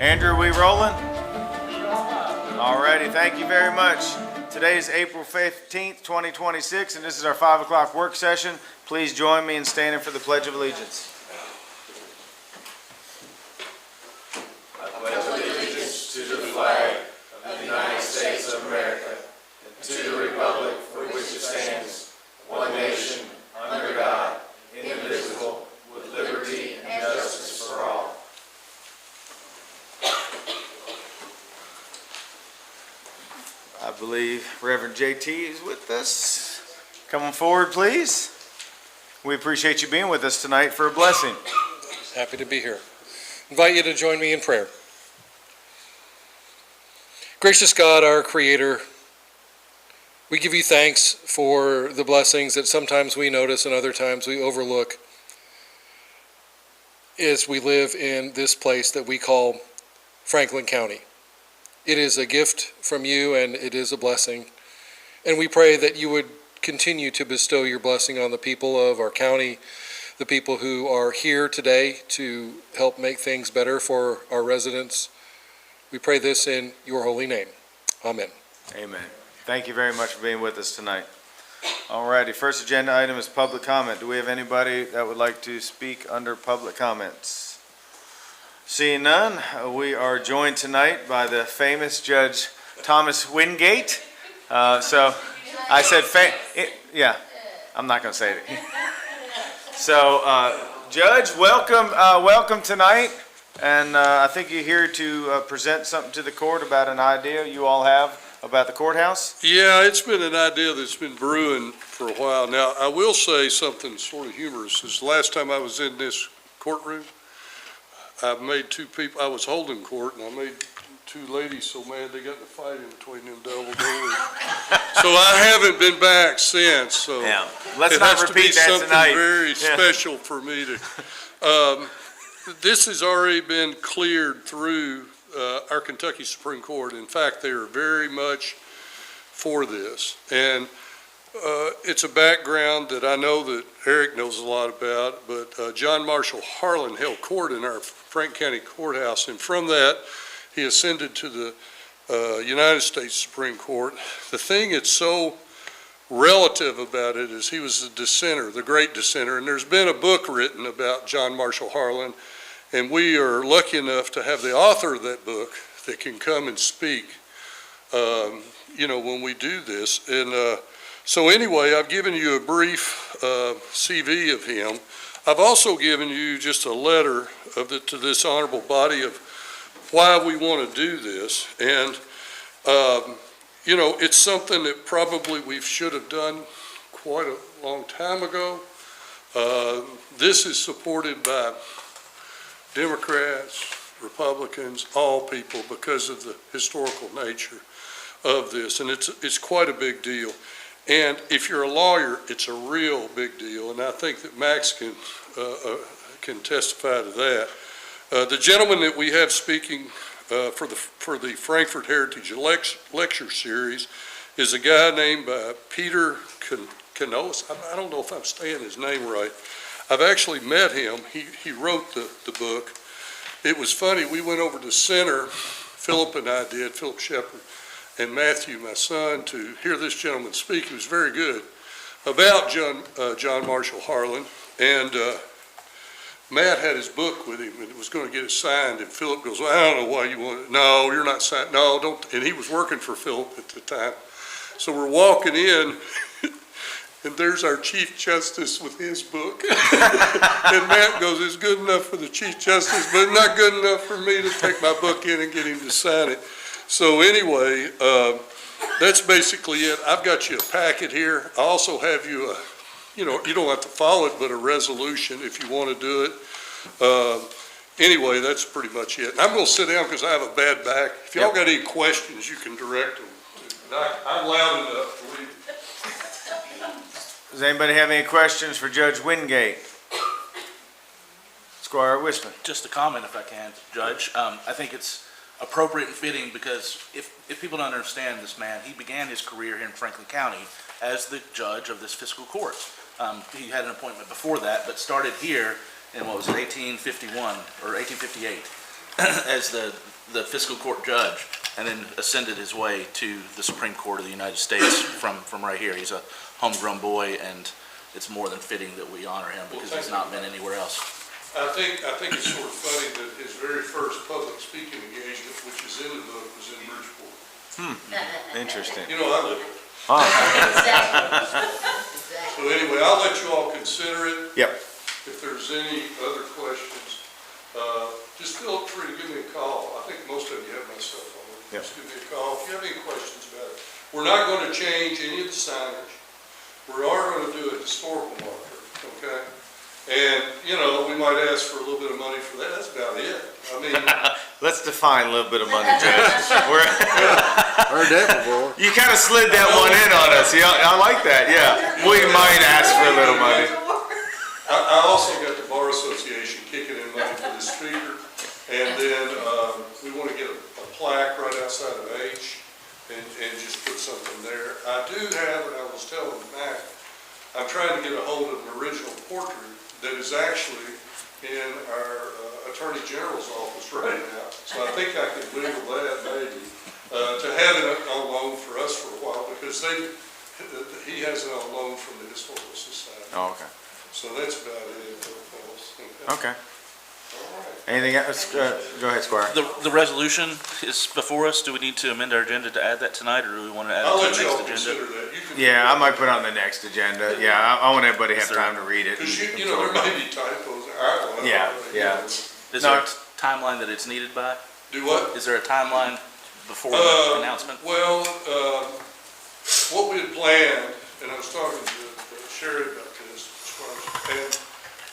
Andrew, we rolling? Alrighty, thank you very much. Today is April 15th, 2026, and this is our 5 o'clock work session. Please join me in standing for the Pledge of Allegiance. I pledge allegiance to the flag of the United States of America and to the republic for which it stands, one nation, under God, indivisible, with liberty and justice for all. I believe Reverend JT is with us. Come on forward, please. We appreciate you being with us tonight for a blessing. Happy to be here. Invite you to join me in prayer. Gracious God, our Creator, we give you thanks for the blessings that sometimes we notice and other times we overlook as we live in this place that we call Franklin County. It is a gift from you and it is a blessing. And we pray that you would continue to bestow your blessing on the people of our county, the people who are here today to help make things better for our residents. We pray this in your holy name. Amen. Amen. Thank you very much for being with us tonight. All righty, first agenda item is public comment. Do we have anybody that would like to speak under public comments? Seeing none, we are joined tonight by the famous Judge Thomas Wingate. So I said, yeah, I'm not going to say it. So, Judge, welcome tonight. And I think you're here to present something to the court about an idea you all have about the courthouse. Yeah, it's been an idea that's been brewing for a while. Now, I will say something sort of humorous. Is the last time I was in this courtroom, I made two people, I was holding court, and I made two ladies so mad they got in a fight in between them double doors. So I haven't been back since, so Yeah, let's not repeat that tonight. It has to be something very special for me to, this has already been cleared through our Kentucky Supreme Court. In fact, they are very much for this. And it's a background that I know that Eric knows a lot about, but John Marshall Harlan held court in our Franklin County Courthouse, and from that, he ascended to the United States Supreme Court. The thing that's so relative about it is he was a dissenter, the great dissenter, and there's been a book written about John Marshall Harlan, and we are lucky enough to have the author of that book that can come and speak, when we do this. And so anyway, I've given you a brief CV of him. I've also given you just a letter to this honorable body of why we want to do this. And, it's something that probably we should have done quite a long time ago. This is supported by Democrats, Republicans, all people, because of the historical nature of this. And it's quite a big deal. And if you're a lawyer, it's a real big deal, and I think that Max can testify to that. The gentleman that we have speaking for the Frankfurt Heritage Lecture Series is a guy named Peter Canoas. I don't know if I'm saying his name right. I've actually met him. He wrote the book. It was funny. We went over to Center, Philip and I did, Philip Shepard, and Matthew, my son, to hear this gentleman speak. He was very good about John Marshall Harlan. And Matt had his book with him and was going to get it signed. And Philip goes, well, I don't know why you want it. No, you're not signed. No, don't. And he was working for Philip at the time. So we're walking in, and there's our Chief Justice with his book. And Matt goes, it's good enough for the Chief Justice, but not good enough for me to take my book in and get him to sign it. So anyway, that's basically it. I've got you a packet here. I also have you you don't have to follow it, but a resolution if you want to do it. Anyway, that's pretty much it. I'm going to sit down because I have a bad back. If y'all got any questions, you can direct them. I'm loud enough to leave. Does anybody have any questions for Judge Wingate? Squire Wisman. Just a comment, if I can, Judge. I think it's appropriate and fitting because if people don't understand this man, he began his career here in Franklin County as the judge of this fiscal court. He had an appointment before that, but started here in, 1851 or 1858 as the the Fiscal Court judge, and then ascended his way to the Supreme Court of the United States from right here. He's a homegrown boy, and it's more than fitting that we honor him because he's not been anywhere else. I think it's sort of funny that his very first public speaking engagement, which is in the book, was in Bridgeport. Interesting. You know, I live there. Oh, So anyway, I'll let you all consider it. yep. If there's any other questions, just feel free to give me a call. I think most of you have my cell phone. Yep. Just give me a call if you have any questions about it. We're not going to change any of the signage. We are going to do a historical marker, okay? And, you know, we might ask for a little bit of money for that. That's about it. I mean, Let's define a little bit of money, Judge. Heard that before. You kind of slid that one in on us. Yeah, I like that, yeah. We might ask for a little money. I also got the Bar Association kicking in money for the speaker. And then we want to get a plaque right outside of H and just put something there. I do have, and I was telling Mac, I'm trying to get a hold of an original portrait that is actually in our Attorney General's office right now. So I think I can wiggle that maybe to have it on loan for us for a while because he has it on loan from the Historical Society. Oh, okay. So that's about it. Okay. All right. Anything else? Go ahead, Squire. The resolution is before us. Do we need to amend our agenda to add that tonight, or do we want to add I'll it let to the you all next agenda? consider that. You can. Yeah, I might put it on the next agenda. Yeah, I want everybody to have time to read it. Because you know, there may be typos. I don't know. Yeah, yeah. Is No. there a timeline that it's needed by? Do what? Is there a timeline before the announcement? Well, what we had planned, and I was talking to Sherry about this, and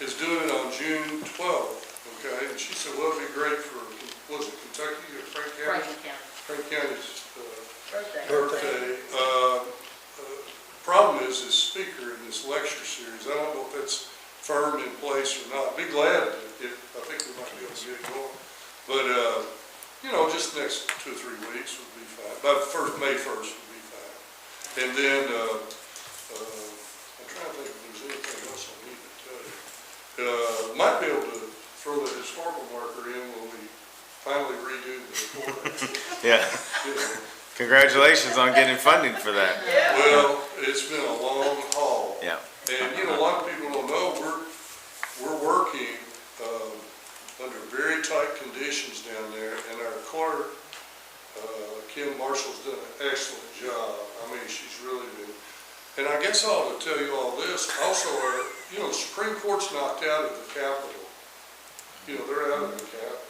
is doing it on June 12th, okay? And she said, well, it'd be great for, was it Kentucky or Frank County? Frank County's birthday. Problem is, this speaker in this lecture series, I don't know if that's firm in place or not. Be glad if, I think we might be able to get it going. But, you know, just the next 2 or 3 weeks would be fine. By May 1st would be fine. And then, I'm trying to think if there's anything else I need to tell you. Might be able to throw the historical marker in when we finally redo the report. Yeah. You know. Congratulations on getting funding for that. Well, it's been a long haul. Yeah. And, you know, a lot of people don't know, we're working under very tight conditions down there, and our clerk, Kim Marshall's done an excellent job. I mean, she's really been, and I guess I ought to tell you all this, also, you know, the Supreme Court's knocked out of the Capitol. You know, they're out of the Capitol.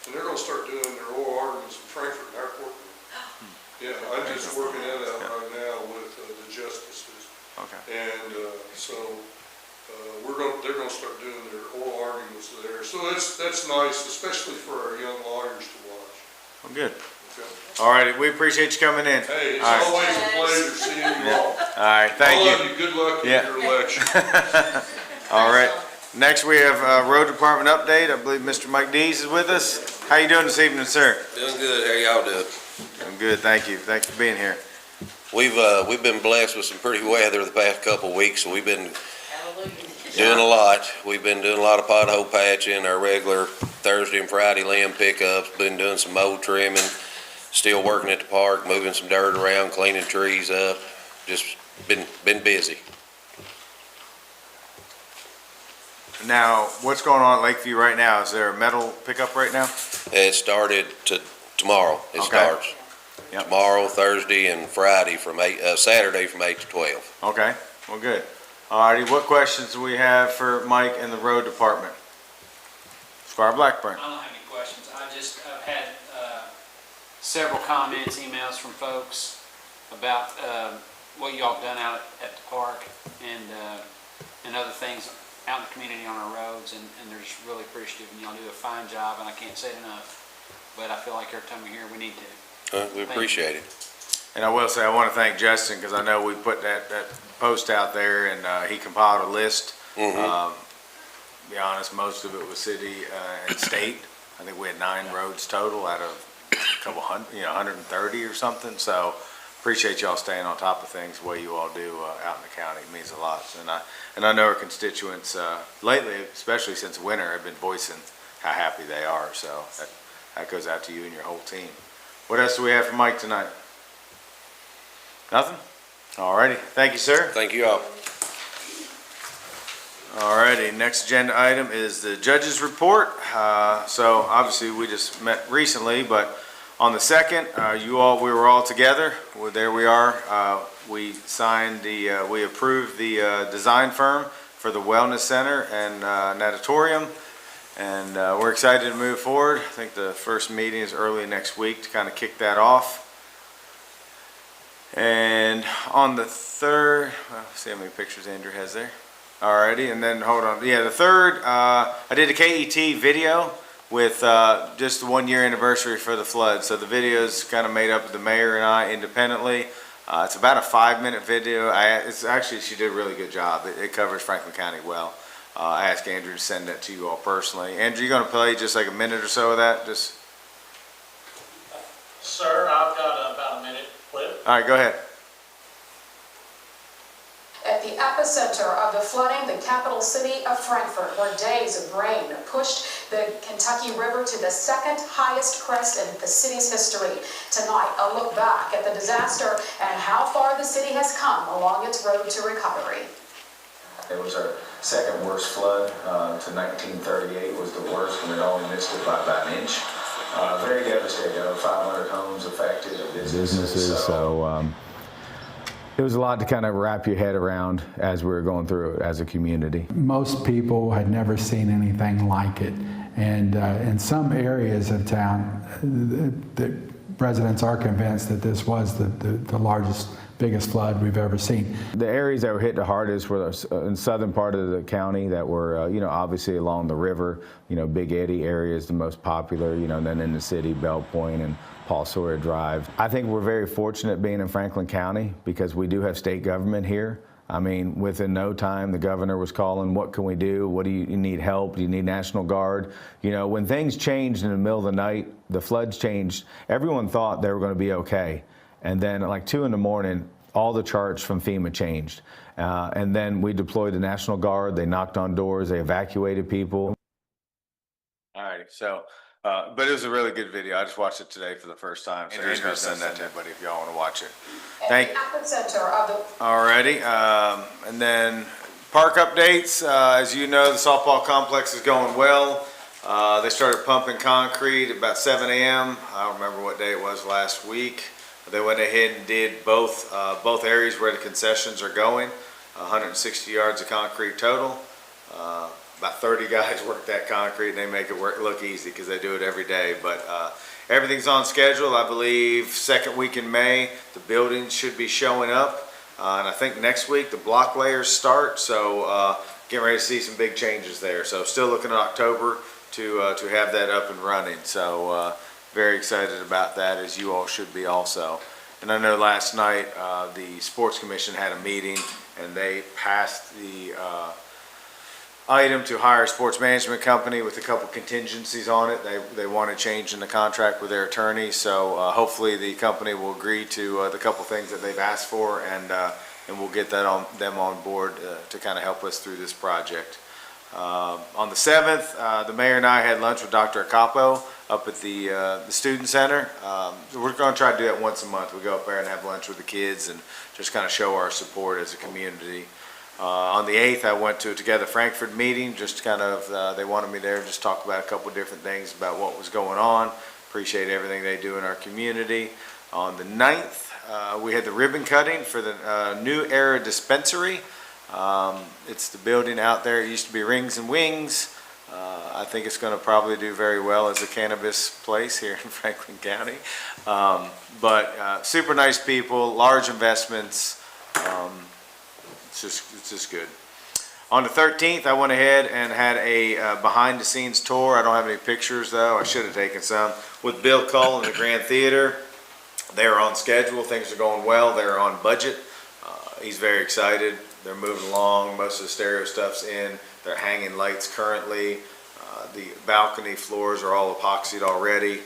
And they're gonna start doing their oral arguments in Frankfurt in our courtroom. Yeah, I'm just working that out right now with the justices. Okay. And so they're gonna start doing their oral arguments there. So that's nice, especially for our young lawyers to watch. Well, good. Okay. All righty, we appreciate you coming in. Hey, it's All right. always a pleasure seeing you all. All right, thank All you. of you, good luck in Yeah. your election. All right. Next, we have Road Department update. I believe Mr. Mike Dees is with us. How you doing this evening, sir? Doing good. How y'all doing? I'm good, thank you. Thanks for being here. We've been blessed with some pretty weather the past couple of weeks, so we've been doing a lot. We've been doing a lot of pothole patching, our regular Thursday and Friday limb pickups, been doing some mold trimming, still working at the park, moving some dirt around, cleaning trees up. Just been busy. Now, what's going on at Lakeview right now? Is there a metal pickup right now? It started tomorrow. It Okay. starts. Yep. Tomorrow, Thursday, and Friday Saturday from 8 to 12. Okay, well, good. All righty, what questions do we have for Mike and the Road Department? Squire Blackburn. I don't have any questions. I've had several comments, emails from folks about what y'all have done out at the park and other things out in the community on our roads, and they're just really appreciative, and y'all do a fine job, and I can't say it enough, but I feel like every time we're here, we need to. We appreciate it. And I will say, I want to thank Justin, because I know we put that post out there, and he compiled a list. Mhm. To be honest, most of it was city and state. I think we had 9 roads total out of a couple hundred, 130 or something. So appreciate y'all staying on top of things the way you all do out in the county. It means a lot. And I know our constituents lately, especially since winter, have been voicing how happy they are. So that goes out to you and your whole team. What else do we have for Mike tonight? Nothing? All righty. Thank you, sir. Thank you all. All righty, next agenda item is the judge's report. So obviously, we just met recently, but on the 2nd, we were all together. Well, there we are. We signed we approved the design firm for the Wellness Center and natatorium, and we're excited to move forward. I think the first meeting is early next week to kind of kick that off. And on the 3rd, well, see how many pictures Andrew has there. Alrighty, and then hold on. Yeah, the 3rd, I did a KET video with just the 1-year anniversary for the flood. So the video is kind of made up of the mayor and I independently. It's about a 5-minute video. She did a really good job. It covers Franklin County well. I asked Andrew to send that to you all personally. Andrew, you going to play just like a minute or so of that? Just. Sir, I've got about a minute clip. All right, go ahead. At the epicenter of the flooding, the capital city of Frankfort, where days of rain pushed the Kentucky River to the 2nd highest crest in the city's history. Tonight, a look back at the disaster and how far the city has come along its road to recovery. It was our 2nd worst flood to 1938 was the worst, and it only missed it by about an inch. Very devastating. 500 homes affected, businesses. So it was a lot to kind of wrap your head around as we were going through it as a community. Most people had never seen anything like it. And in some areas of town, the residents are convinced that this was the largest, biggest flood we've ever seen. The areas that were hit the hardest were in southern part of the county that were, obviously along the river. Big Eddy area is the most popular, and then in the city, Bell Point and Paul Sawyer Drive. I think we're very fortunate being in Franklin County because we do have state government here. I mean, within no time, the governor was calling, what can we do? What do you need help? Do you need National Guard? When things changed in the middle of the night, the floods changed, everyone thought they were going to be okay. And then at like 2 in the morning, all the charts from FEMA changed. And then we deployed the National Guard. They knocked on doors. They evacuated people. All righty, so, but it was a really good video. I just watched it today for the first time. So Andrew's going to send that to everybody if y'all want to watch it. At the epicenter of the Alrighty, and then park updates. As you know, the softball complex is going well. They started pumping concrete at about 7 a.m. I don't remember what day it was last week. They went ahead and did both areas where the concessions are going. 160 yards of concrete total. About 30 guys work that concrete, and they make it look easy because they do it every day. But everything's on schedule. I believe 2nd week in May, the buildings should be showing up. And I think next week the block layers start. So getting ready to see some big changes there. So still looking at October to have that up and running. So very excited about that, as you all should be also. And I know last night the Sports Commission had a meeting, and they passed the item to hire a sports management company with a couple contingencies on it. They want to change in the contract with their attorney, so hopefully the company will agree to the couple things that they've asked for, and we'll get them on board to kind of help us through this project. On the 7th, the mayor and I had lunch with Dr. Acapo up at the student center. We're going to try to do that once a month. We go up there and have lunch with the kids and just kind of show our support as a community. On the 8th, I went to a Together Frankfort meeting, just kind of, they wanted me there to just talk about a couple different things about what was going on. Appreciate everything they do in our community. On the 9th, we had the ribbon cutting for the New Era Dispensary. It's the building out there. It used to be Rings and Wings. I think it's going to probably do very well as a cannabis place here in Franklin County. But super nice people, large investments. It's just good. On the 13th, I went ahead and had a behind-the-scenes tour. I don't have any pictures, though. I should have taken some. With Bill Cull and the Grand Theater. They're on schedule. Things are going well. They're on budget. He's very excited. They're moving along. Most of the stereo stuff's in. They're hanging lights currently. The balcony floors are all epoxied already.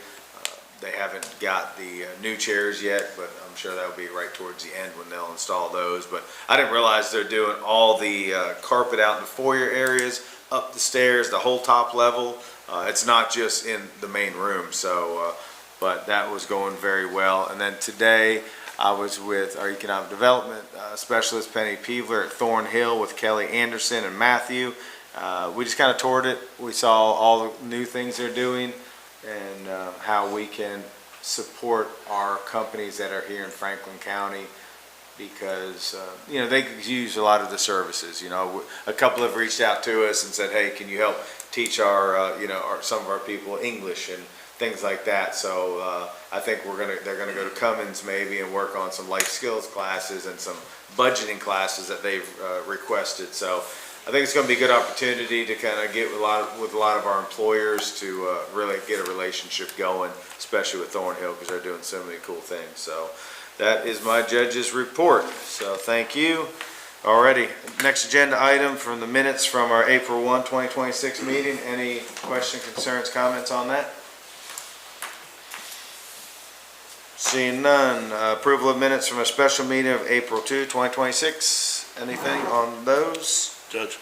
They haven't got the new chairs yet, but I'm sure that'll be right towards the end when they'll install those. But I didn't realize they're doing all the carpet out in the foyer areas, up the stairs, the whole top level. It's not just in the main room, so, but that was going very well. And then today, I was with our economic development specialist, Penny Peevler, at Thornhill with Kelly Anderson and Matthew. We just kind of toured it. We saw all the new things they're doing and how we can support our companies that are here in Franklin County, because, you know, they could use a lot of the services. You know, a couple have reached out to us and said, hey, can you help teach our, you know, some of our people English and things like that. So I think they're gonna go to Cummins maybe and work on some life skills classes and some budgeting classes that they've requested. So I think it's gonna be a good opportunity to kind of get with a lot of our employers to really get a relationship going, especially with Thornhill, because they're doing so many cool things. So that is my judge's report. So thank you. Alrighty, next agenda item from the minutes from our April 1, 2026 meeting. Any questions, concerns, comments on that? Seeing none, approval of minutes from a special meeting of April 2, 2026. Anything on those? Judge?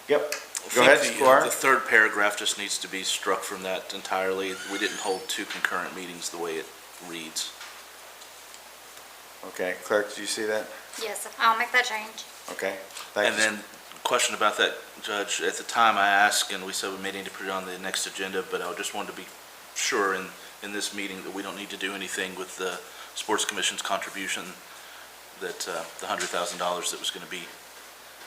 Yep. I Go ahead, think Squire. the third paragraph just needs to be struck from that entirely. We didn't hold two concurrent meetings the way it reads. Okay, clerk, did you see that? Yes, I'll make that change. Okay, thank And you. then, question about that, Judge, at the time I asked, and we said we may need to put it on the next agenda, but I just wanted to be sure in this meeting that we don't need to do anything with the Sports Commission's contribution, that the $100,000 that was going to be,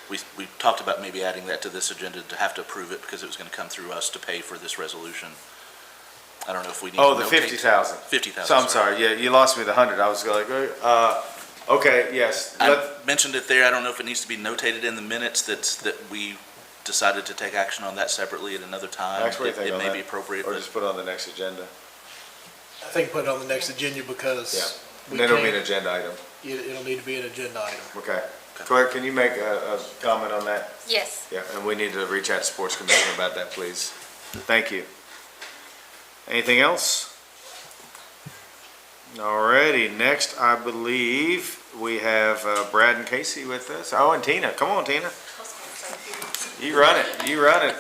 we talked about maybe adding that to this agenda to have to approve it because it was going to come through us to pay for this resolution. I don't know if we need to Oh, the notate- 50,000. 50,000. So I'm sorry, yeah, you lost me the 100. I was like, okay, yes. I mentioned it there. I don't know if it needs to be notated in the minutes that we decided to take action on that separately at another time. Max, what do you think It on may that? be appropriate, Or but just put it on the next agenda? I think put it on the next agenda because Yeah. we Then it'll be an can't, agenda item. it'll need to be an agenda item. Okay. Clerk, can you make a comment on that? Yes. Yeah, and we need to reach out to Sports Commission about that, please. Thank you. Anything else? Alrighty, next, I believe we have Brad and Casey with us. Oh, and Tina. Come on, Tina. You run it. You run it.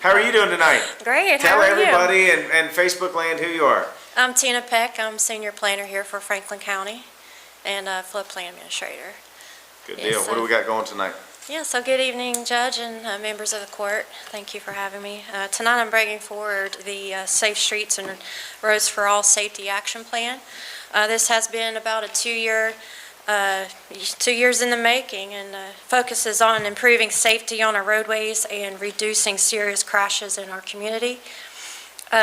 How are you doing tonight? Great, Tell how are you? everybody and Facebook land who you are. I'm Tina Peck, I'm senior planner here for Franklin County and floodplain administrator. Good Yes, deal. What do we got going tonight? Yeah, so good evening, Judge and members of the court. Thank you for having me. Tonight I'm bringing forward the Safe Streets and Roads for All Safety Action Plan. This has been about a 2 years in the making, and focuses on improving safety on our roadways and reducing serious crashes in our community.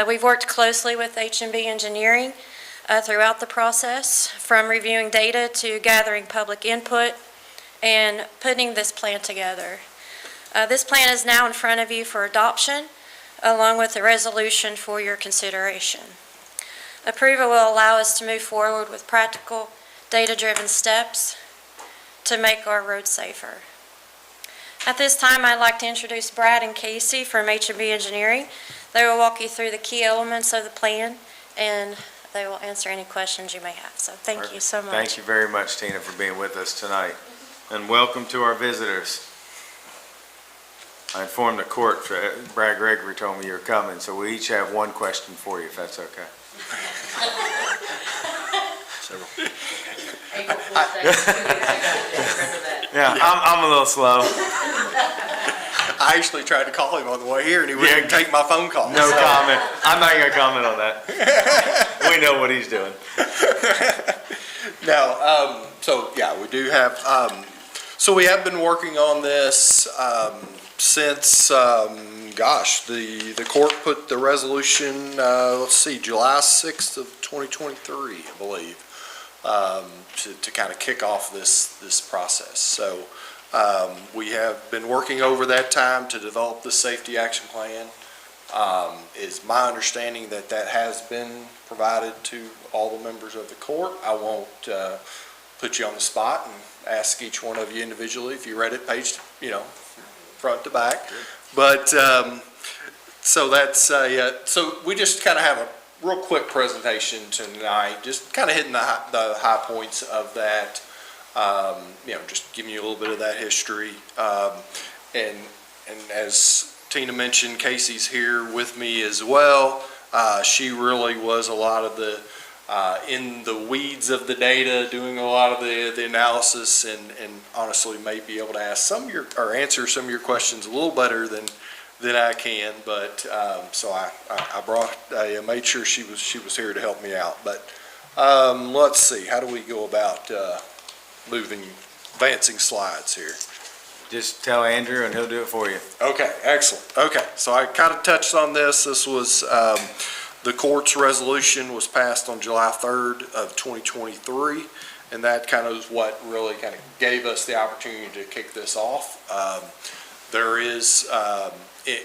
We've worked closely with H&B Engineering throughout the process, from reviewing data to gathering public input and putting this plan together. This plan is now in front of you for adoption, along with a resolution for your consideration. Approval will allow us to move forward with practical, data-driven steps to make our roads safer. At this time, I'd like to introduce Brad and Casey from H&B Engineering. They will walk you through the key elements of the plan, and they will answer any questions you may have. So thank you so much. Thank you very much, Tina, for being with us tonight. And welcome to our visitors. I informed the court, Brad Gregory told me you're coming, so we each have one question for you, if that's okay. several. Yeah, I'm a little slow. I actually tried to call him on the way here, and he wouldn't take my phone call. No comment. I'm not gonna comment on that. We know what he's doing. No, so yeah, we do have, so we have been working on this since, the court put the resolution, let's see, July 6th of 2023, I believe, to kind of kick off this process. So we have been working over that time to develop the safety action plan. It's my understanding that has been provided to all the members of the court. I won't put you on the spot and ask each one of you individually if you read it page, front to back. But so that's so we just kind of have real quick presentation tonight, just kind of hitting the high points of that. Just giving you a little bit of that history. And as Tina mentioned, Casey's here with me as well. She really was a lot of the in the weeds of the data, doing a lot of the analysis, and honestly may be able to ask some of your, or answer some of your questions a little better than I can. But so I made sure she was here to help me out. But let's see, how do we go about advancing slides here? Just tell Andrew and he'll do it for you. Okay, excellent. Okay, so I kind of touched on this. This was the court's resolution was passed on July 3rd of 2023, and that kind of is what really kind of gave us the opportunity to kick this off. There is,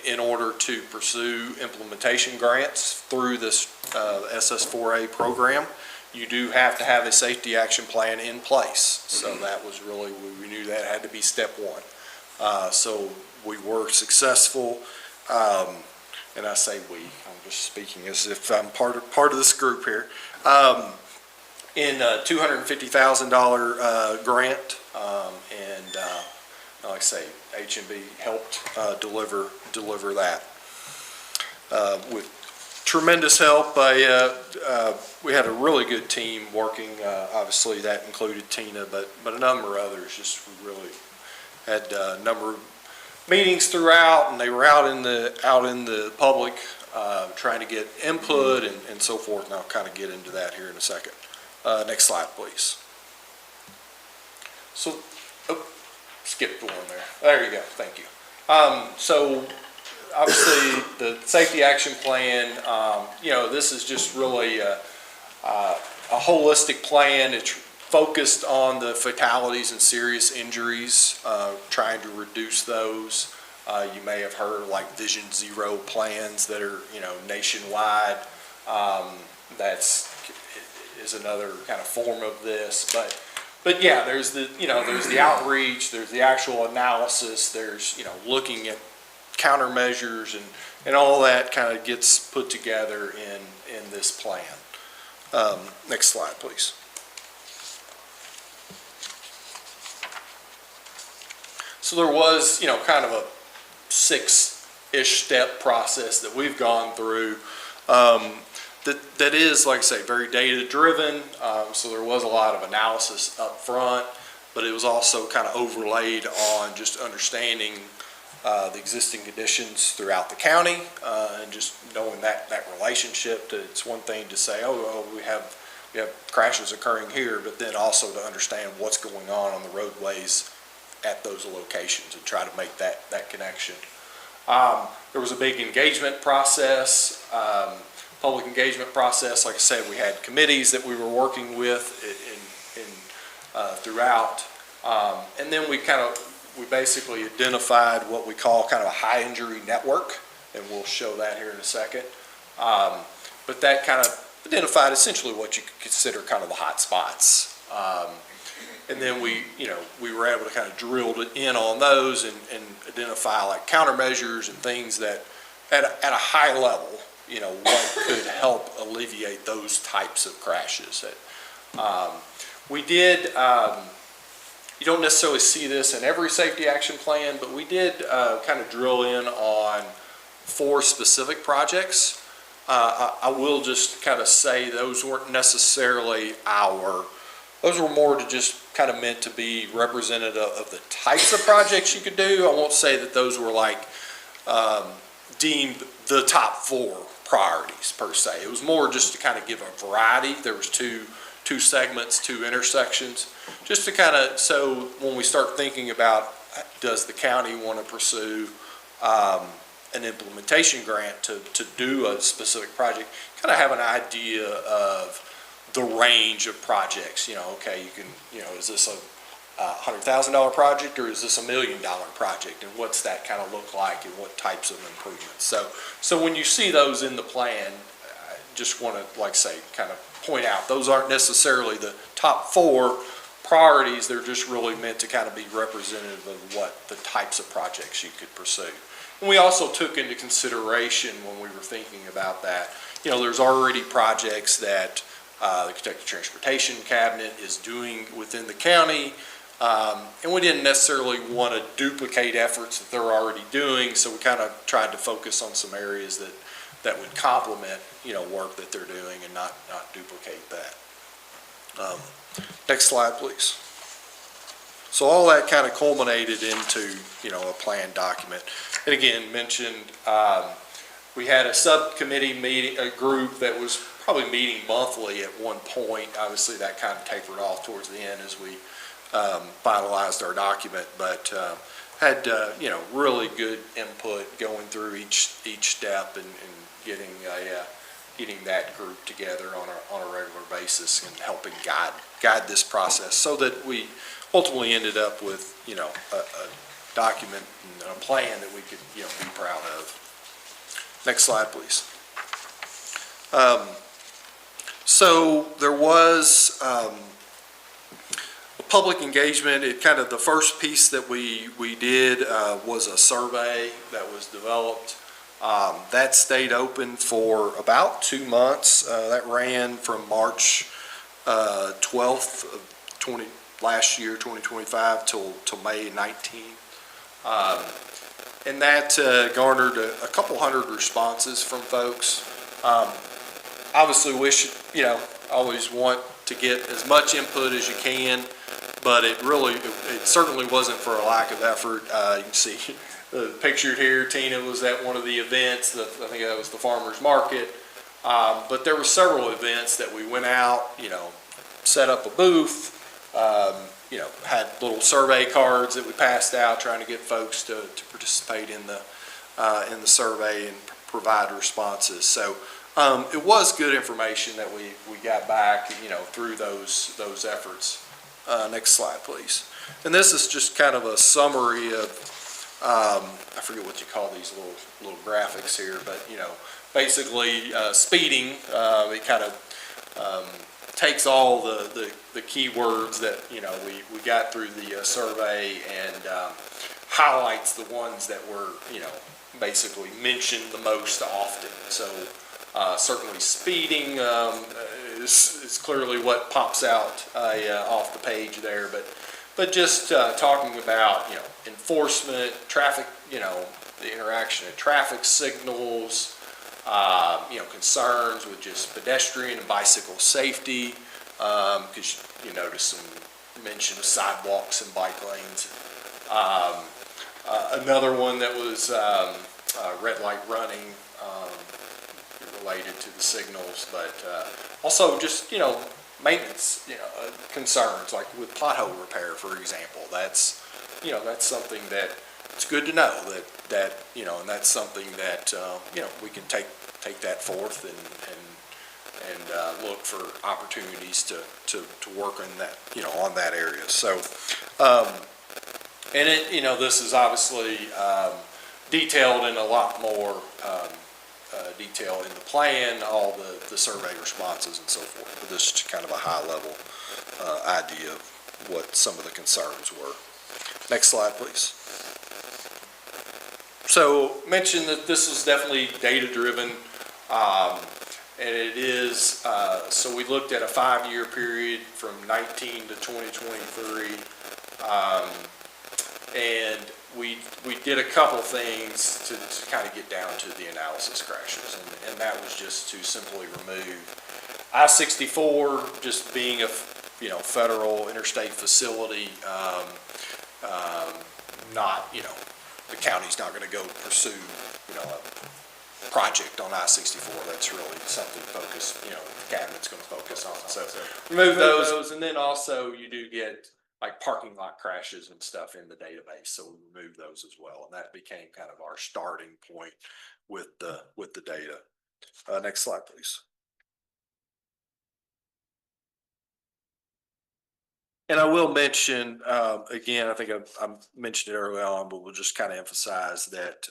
in order to pursue implementation grants through this SS4A program, you do have to have a safety action plan in place. So that was really, we knew that had to be step one. So we were successful, and I say we, I'm just speaking as if I'm part of this group here, in a $250,000 grant, and like I say, H&B helped deliver that. With tremendous help, we had a really good team working. Obviously, that included Tina, but a number of others. Just really had a number of meetings throughout, and they were out in the public trying to get input and so forth. And I'll kind of get into that here in a second. Next slide, please. So, skipped one there. There you go. Thank you. So, obviously, the safety action plan. This is just really a holistic plan. It's focused on the fatalities and serious injuries, trying to reduce those. You may have heard of like Vision Zero plans that are, nationwide. Is another kind of form of this, but yeah, there's the outreach, there's the actual analysis, there's, looking at countermeasures and all that kind of gets put together in this plan. Next slide, please. So there was, kind of a 6-ish step process that we've gone through. That is, like I say, very data driven. So there was a lot of analysis up front, but it was also kind of overlaid on just understanding the existing conditions throughout the county, and just knowing that relationship. It's one thing to say, we have crashes occurring here, but then also to understand what's going on the roadways at those locations and try to make that connection. There was a big engagement process, public engagement process. Like I said, we had committees that we were working with throughout, and then we basically identified what we call kind of a high injury network, and we'll show that here in a second. But that kind of identified essentially what you could consider kind of the hot spots. And then we were able to kind of drill in on those and identify like countermeasures and things that at a high level, what could help alleviate those types of crashes. We did, you don't necessarily see this in every safety action plan, but we did kind of drill in on 4 specific projects. I will just kind of say those weren't necessarily those were more to just kind of meant to be representative of the types of projects you could do. I won't say that those were like deemed the top 4 priorities per se. It was more just to kind of give a variety. There was two segments, 2 intersections, just to kind of, so when we start thinking about does the county want to pursue an implementation grant to do a specific project, kind of have an idea of the range of projects. Okay, you can, is this a $100,000 project or is this $1 million project, and what's that kind of look like and what types of improvements? So when you see those in the plan, I just want to, like say, kind of point out those aren't necessarily the top 4 priorities. They're just really meant to kind of be representative of what the types of projects you could pursue. And we also took into consideration when we were thinking about that, there's already projects that the Kentucky Transportation Cabinet is doing within the county. And we didn't necessarily want to duplicate efforts that they're already doing, so we kind of tried to focus on some areas that would complement, work that they're doing and not duplicate that. Next slide, please. So all that kind of culminated into, a planned document. And again, mentioned, we had a subcommittee meeting, a group that was probably meeting monthly at one point. Obviously, that kind of tapered off towards the end as we finalized our document, but had really good input going through each step and getting that group together on a regular basis and helping guide this process so that we ultimately ended up with a document and a plan that we could be proud of. Next slide, please. So there was public engagement. It kind of, the first piece that we did was a survey that was developed. That stayed open for about 2 months. That ran from March 12th of last year, 2025, till May 19th. And that garnered a couple hundred responses from folks. Obviously always want to get as much input as you can, but it certainly wasn't for a lack of effort. You can see pictured here, Tina was at one of the events, I think that was the farmer's market. But there were several events that we went out, set up a booth, had little survey cards that we passed out trying to get folks to participate in the survey and provide responses. So it was good information that we got back, through those efforts. Next slide, please. And this is just kind of a summary of, I forget what you call these little graphics here, but basically speeding. It kind of takes all the keywords that we got through the survey and highlights the ones that were basically mentioned the most often. So certainly speeding is clearly what pops out off the page there, but just talking about enforcement, traffic, the interaction of traffic signals, concerns with just pedestrian and bicycle safety, because you notice some mention of sidewalks and bike lanes. Another one that was red light running, related to the signals, but also just maintenance concerns, like with pothole repair, for example. That's something that it's good to know that and that's something that we can take that forth and look for opportunities to work on that on that area. So and it this is obviously detailed in a lot more detail in the plan, all the survey responses and so forth. But this is kind of a high level idea of what some of the concerns were. Next slide, please. So mention that this is definitely data driven, and it is, so we looked at a 5-year period from 19 to 2023, and we did a couple things to kind of get down to the analysis crashes, and that was just to simply remove I-64 just being a federal interstate facility. Not the county's not going to go pursue a project on I-64. That's really something focused, the cabinet's going to focus on. So remove those, and then also you do get like parking lot crashes and stuff in the database, so we remove those as well, and that became kind of our starting point with the data. Next slide, please. And I will mention again, I think I mentioned it early on, but we'll just kind of emphasize that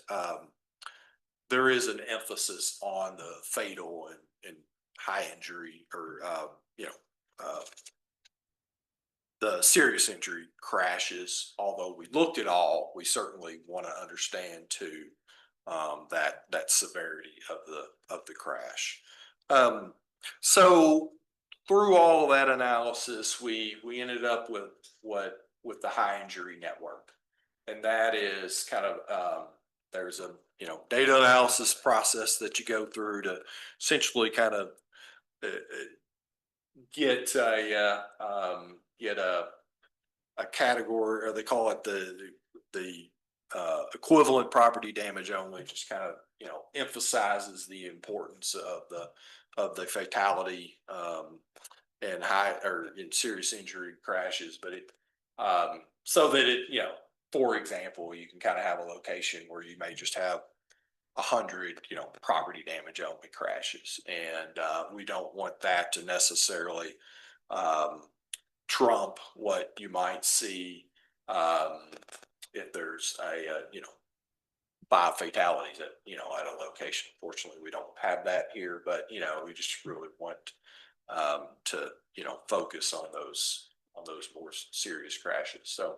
there is an emphasis on the fatal and high injury, or the serious injury crashes. Although we looked at all, we certainly want to understand too that severity of the crash. So through all that analysis, we ended up with the high injury network. And that is kind of, there's a, data analysis process that you go through to essentially kind of get a category, or they call it the equivalent property damage only, just kind of, emphasizes the importance of the fatality, and in serious injury crashes, but so that for example, you can kind of have a location where you may just have 100, property damage only crashes. And we don't want that to necessarily trump what you might see if there's 5 fatalities at a location. Fortunately, we don't have that here, but, we just really want to, focus on those more serious crashes. So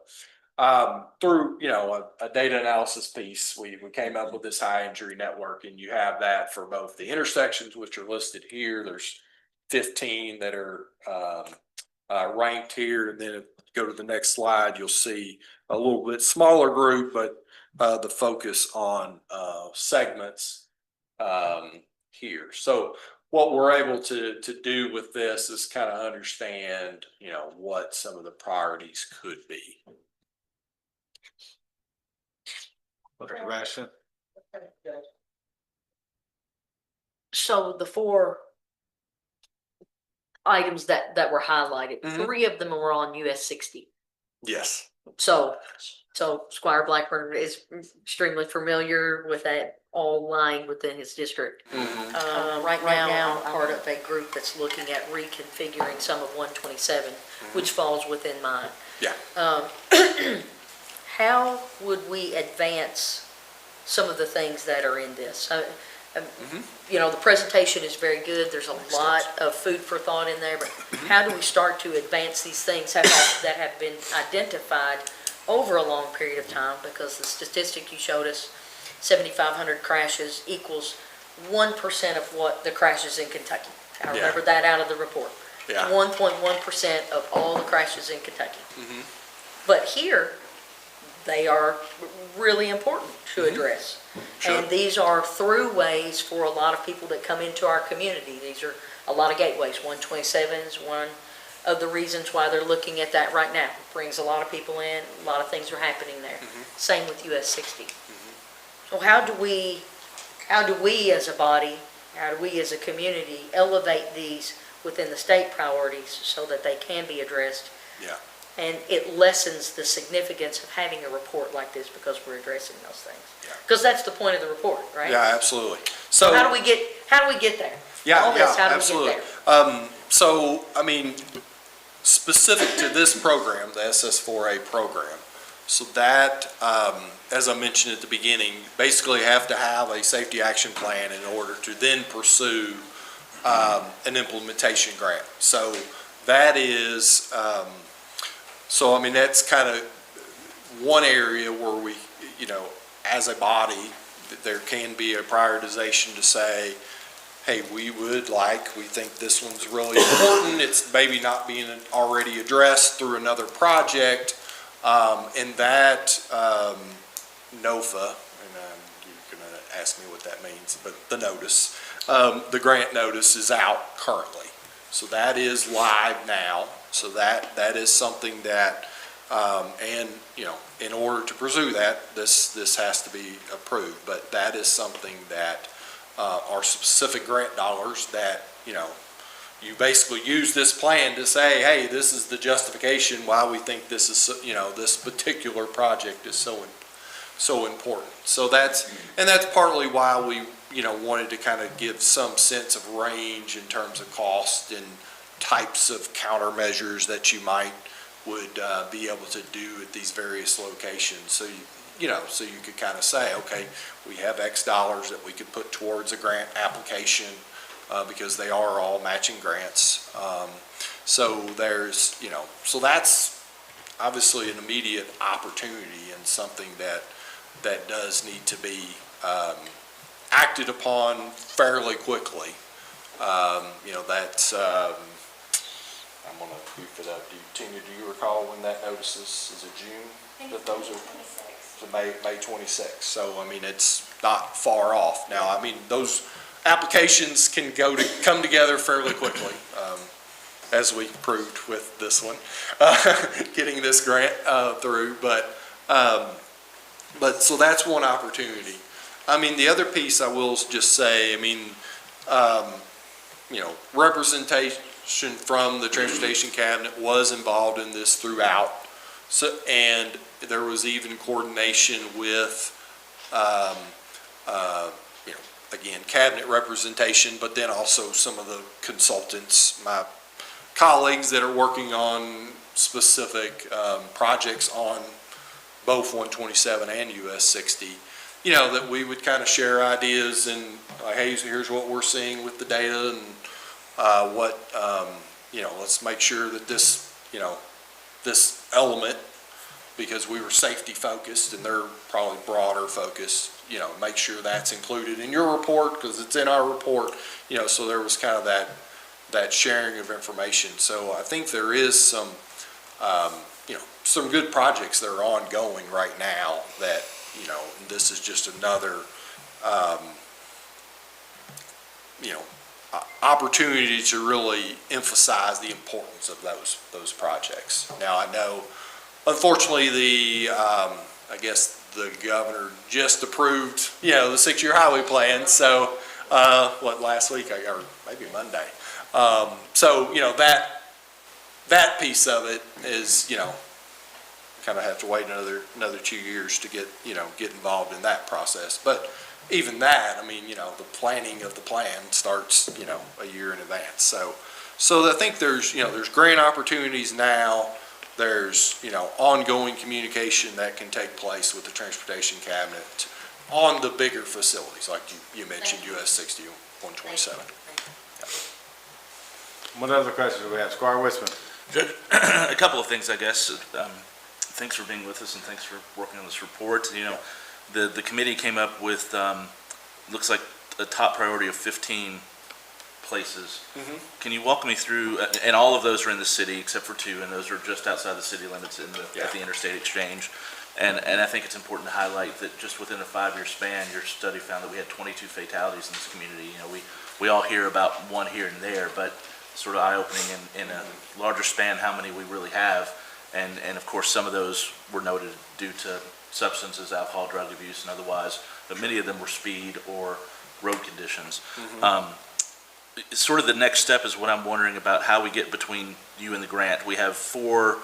through, a data analysis piece, we came up with this high injury network, and you have that for both the intersections, which are listed here. There's 15 that are ranked here. And then if you go to the next slide, you'll see a little bit smaller group, but the focus on segments here. So what we're able to do with this is kind of understand, what some of the priorities could be. Dr. Bastian? So the 4 items that were highlighted, 3 of them were on US 60. Yes. So Squire Blackburn is extremely familiar with that, all lying within his district. Right now, I'm part of a group that's looking at reconfiguring some of 127, which falls within mine. Yeah. How would we advance some of the things that are in this? The presentation is very good. There's a lot of food for thought in there, but how do we start to advance these things that have been identified over a long period of time? Because the statistic you showed us, 7,500 crashes equals 1% of what the crashes in Kentucky. I remember that out of the report. Yeah. 1.1% of all the crashes in Kentucky. But here, they are really important to address. Sure. And these are throughways for a lot of people that come into our community. These are a lot of gateways. 127 is one of the reasons why they're looking at that right now. It brings a lot of people in, a lot of things are happening there. Same with US 60. So how do we as a body, how do we as a community elevate these within the state priorities so that they can be addressed? Yeah. And it lessens the significance of having a report like this because we're addressing those things. Because that's the point of the report, right? Yeah, absolutely. So how do we get there? Yeah, absolutely. So, I mean, specific to this program, the SS4A program, so that, as I mentioned at the beginning, basically have to have a safety action plan in order to then pursue an implementation grant. So that is, that's kind of one area where we, as a body, there can be a prioritization to say, hey, we think this one's really important. It's maybe not being already addressed through another project. And that NOFA, and you're going to ask me what that means, but the notice, the grant notice is out currently. So that is live now. So that is something that, in order to pursue that, this has to be approved. But that is something that are specific grant dollars that, you basically use this plan to say, hey, this is the justification why we think this is, this particular project is so important. So that's partly why we, wanted to kind of give some sense of range in terms of cost and types of countermeasures that you would be able to do at these various locations. So so you could kind of say, okay, we have X dollars that we could put towards a grant application because they are all matching grants. So there's, so that's obviously an immediate opportunity and something that does need to be acted upon fairly quickly. That's, I'm gonna goof it up. Tina, do you recall when that notice is it June? That those are, so May 26th. So, I mean, it's not far off. Now, I mean, those applications can come together fairly quickly, as we proved with this one, getting this grant through. But so that's one opportunity. I mean, the other piece I will just say, I mean, representation from the Transportation Cabinet was involved in this throughout. So, and there was even coordination with, again, cabinet representation, but then also some of the consultants, my colleagues that are working on specific projects on both 127 and US 60, that we would kind of share ideas and like, hey, here's what we're seeing with the data and let's make sure that this, this element, because we were safety focused and they're probably broader focused, make sure that's included in your report because it's in our report, so there was kind of that sharing of information. So I think there is some, some good projects that are ongoing right now that, this is just another, opportunity to really emphasize the importance of those projects. Now, I know, unfortunately, I guess the governor just approved, the 6-year highway plan. So, last week, or maybe Monday. So, that piece of it is, kind of have to wait another 2 years to get involved in that process. But even that, I mean, the planning of the plan starts, a year in advance. So I think there's grant opportunities now. There's, ongoing communication that can take place with the Transportation Cabinet on the bigger facilities, like you mentioned, US 60, 127. What other questions do we have? Squire Wisman. Judge, a couple of things, I guess. Thanks for being with us and thanks for working on this report. The committee came up with, looks like a top priority of 15 places. Mm-hmm. Can you walk me through, and all of those are in the city except for 2, and those are just outside the city limits at the interstate exchange. And I think it's important to highlight that just within a 5-year span, your study found that we had 22 fatalities in this community. We all hear about one here and there, but sort of eye-opening in a larger span how many we really have. And of course, some of those were noted due to substances, alcohol, drug abuse, and otherwise, but many of them were speed or road conditions. Mm-hmm. Sort of the next step is what I'm wondering about how we get between you and the grant. We have 4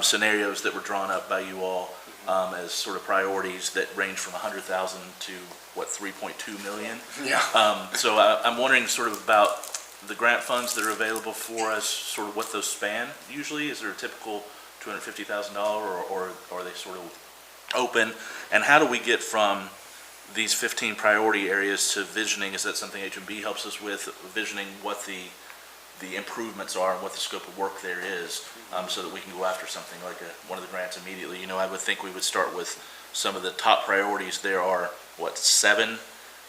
scenarios that were drawn up by you all as sort of priorities that range from 100,000 to, 3.2 million? Yeah. So I'm wondering sort of about the grant funds that are available for us, sort of what those span usually. Is there a typical $250,000 or are they sort of open? And how do we get from these 15 priority areas to visioning? Is that something H&B helps us with, visioning what the improvements are and what the scope of work there is, so that we can go after something like one of the grants immediately? I would think we would start with some of the top priorities. There are, 7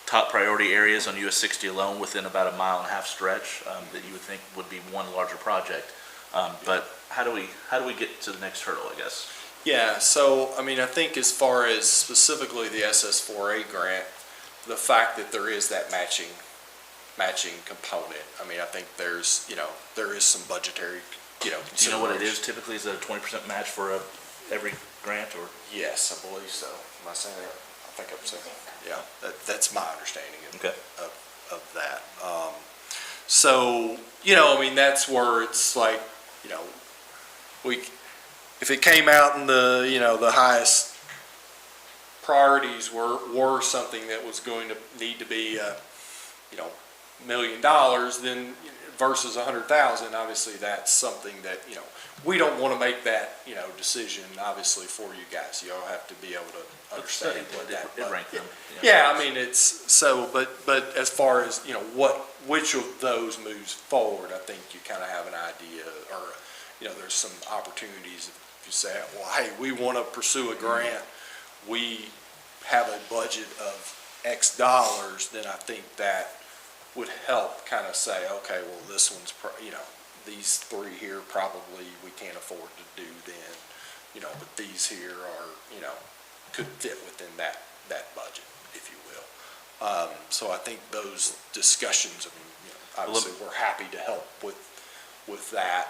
top priority areas on US 60 alone within about a 1.5 mile stretch that you would think would be one larger project. But how do we get to the next hurdle, I guess? Yeah, so, I mean, I think as far as specifically the SS4A grant, the fact that there is that matching component, I mean, I think there's, there is some budgetary, Do you know what it is typically? Is it a 20% match for every grant, or? Yes, I believe so. Am I saying that? I think I'm saying, yeah, that's my understanding of that. So, I mean, that's where it's like, if it came out in the highest priorities were something that was going to need to be, $1 million, then versus 100,000, obviously that's something that, we don't want to make that, decision, obviously, for you guys. You all have to be able to understand what that. Rank them. Yeah, I mean, it's so, but as far as, which of those moves forward, I think you kind of have an idea, or, there's some opportunities. If you say, well, hey, we want to pursue a grant, we have a budget of X dollars, then I think that would help kind of say, okay, well, this one's, these three here probably we can't afford to do then, but these here are, could fit within that budget, if you will. So I think those discussions, obviously, we're happy to help with that.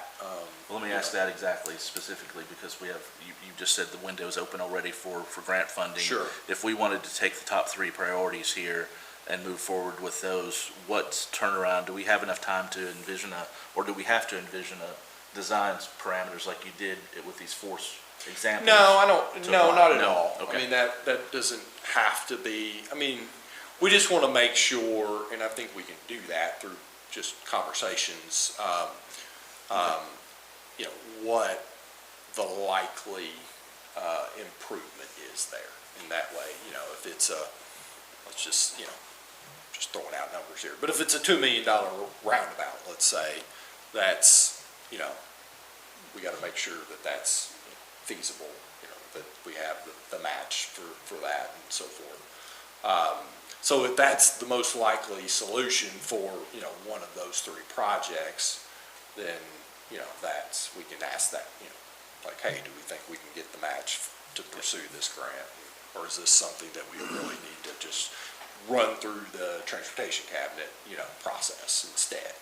Well, let me ask that exactly, specifically, because we have, you just said the window's open already for grant funding. Sure. If we wanted to take the top three priorities here and move forward with those, what turnaround, do we have enough time to envision or do we have to envision designs parameters like you did with these four examples? No, I don't, no, not at No? all. Okay. I mean, that doesn't have to be, we just want to make sure, and I think we can do that through just conversations, what the likely improvement is there. In that way, if it's let's just, just throwing out numbers here, but if it's a $2 million roundabout, let's say, that's, we got to make sure that that's feasible, that we have the match for that and so forth. So if that's the most likely solution for, one of those three projects, then, we can ask that, like, hey, do we think we can get the match to pursue this grant? Or is this something that we really need to just run through the transportation cabinet, process instead?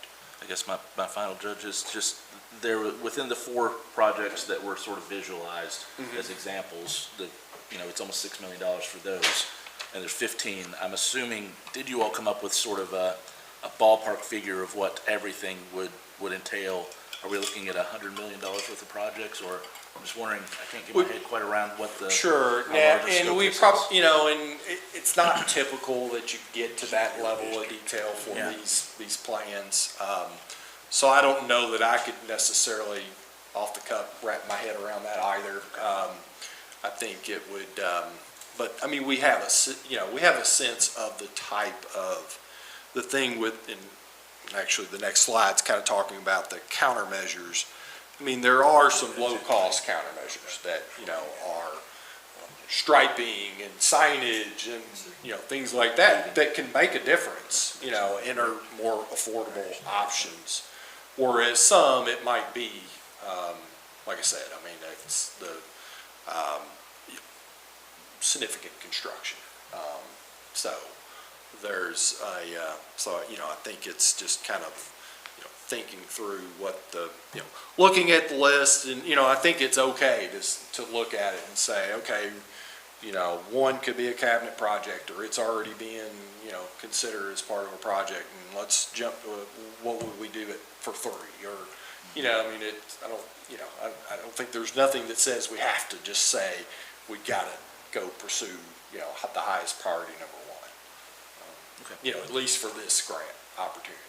I guess my final judge is just, there within the four projects that were sort of visualized as examples, it's almost $6 million for those, and there's 15. I'm assuming, did you all come up with sort of a ballpark figure of what everything would entail? Are we looking at $100 million worth of projects, or I'm just wondering, I can't get my head quite around what the. Sure, how large the and scope we this probably, is. and it's not typical that you get to that level of detail for Yeah. these plans. So I don't know that I could necessarily, off the cuff, wrap my head around that either. I think it would, but we have we have a sense of the type of the thing with, and actually the next slide's kind of talking about the countermeasures. There are some low-cost countermeasures that, are striping and signage and, things like that, that can make a difference, and are more affordable options. Whereas some, it might be, like I said, it's the significant construction. So there's I think it's just kind of, thinking through what the, looking at the list, and, I think it's okay to look at it and say, okay, one could be a cabinet project, or it's already being, considered as part of a project, and let's jump to what would we do it for three, or, I don't think there's nothing that says we have to just say we gotta go pursue, the highest priority number one. Okay. At least for this grant opportunity.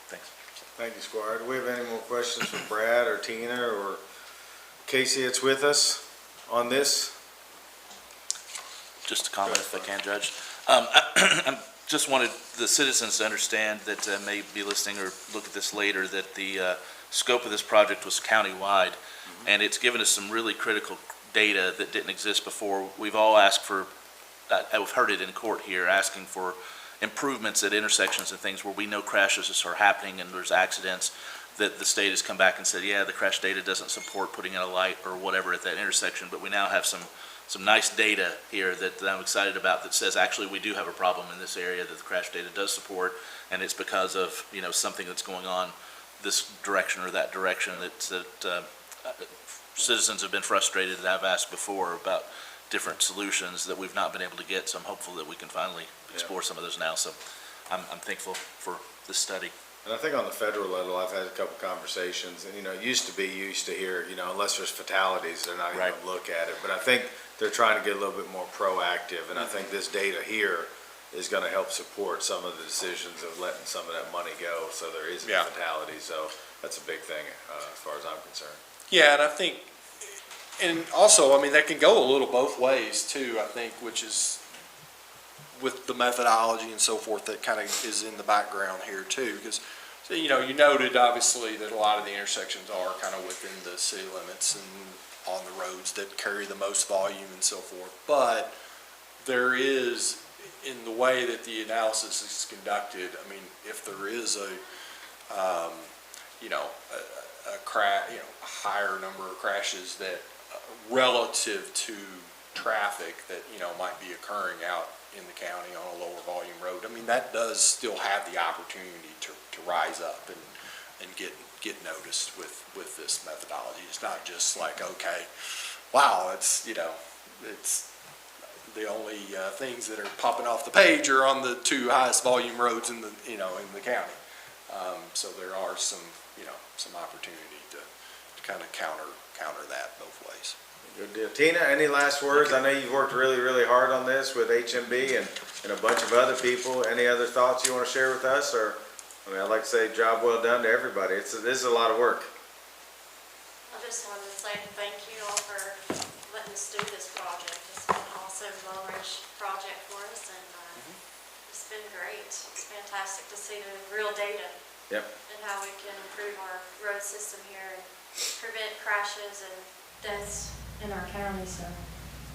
Thanks. Thank you, Squire. Do we have any more questions for Brad or Tina or Casey that's with us on this? Just a comment if I can, Judge. I just wanted the citizens to understand that may be listening or look at this later, that the scope of this project was countywide, and it's given us some really critical data that didn't exist before. We've all asked for, I've heard it in court here, asking for improvements at intersections and things where we know crashes are happening and there's accidents, that the state has come back and said, yeah, the crash data doesn't support putting in a light or whatever at that intersection, but we now have some nice data here that I'm excited about that says actually we do have a problem in this area that the crash data does support, and it's because of, something that's going on this direction or that direction that citizens have been frustrated, and I've asked before about different solutions that we've not been able to get, so I'm hopeful that we can finally explore some of those now. So I'm thankful for this study. And I think on the federal level, I've had a couple conversations, and, it used to be, you used to hear, unless there's fatalities, they're not even Right. going to look at it. But I think they're trying to get a little bit more proactive, and I think this data here is going to help support some of the decisions of letting some of that money go, so there isn't Yeah. fatality. So that's a big thing as far as I'm concerned. Yeah, and I think, and also, that can go a little both ways too, I think, which is with the methodology and so forth that kind of is in the background here too, because, you noted obviously that a lot of the intersections are kind of within the city limits and on the roads that carry the most volume and so forth, but there is, in the way that the analysis is conducted, I mean, if there is a higher number of crashes that relative to traffic that, might be occurring out in the county on a lower volume road, I mean, that does still have the opportunity to rise up and get noticed with this methodology. It's not just like, okay, wow, it's the only things that are popping off the page are on the two highest volume roads in the county. So there are some opportunity to kind of counter that both ways. Good deal. Tina, any last words? I know you've worked really, really hard on this with HMB and a bunch of other people. Any other thoughts you want to share with us? Or, I'd like to say job well done to everybody. This is a lot of work. I just wanted to say thank you all for letting us do this project. It's been an awesome long-range project for us, and it's been great. It's fantastic to see the real data. Yep. And how we can improve our road system here and prevent crashes and deaths in our county. So,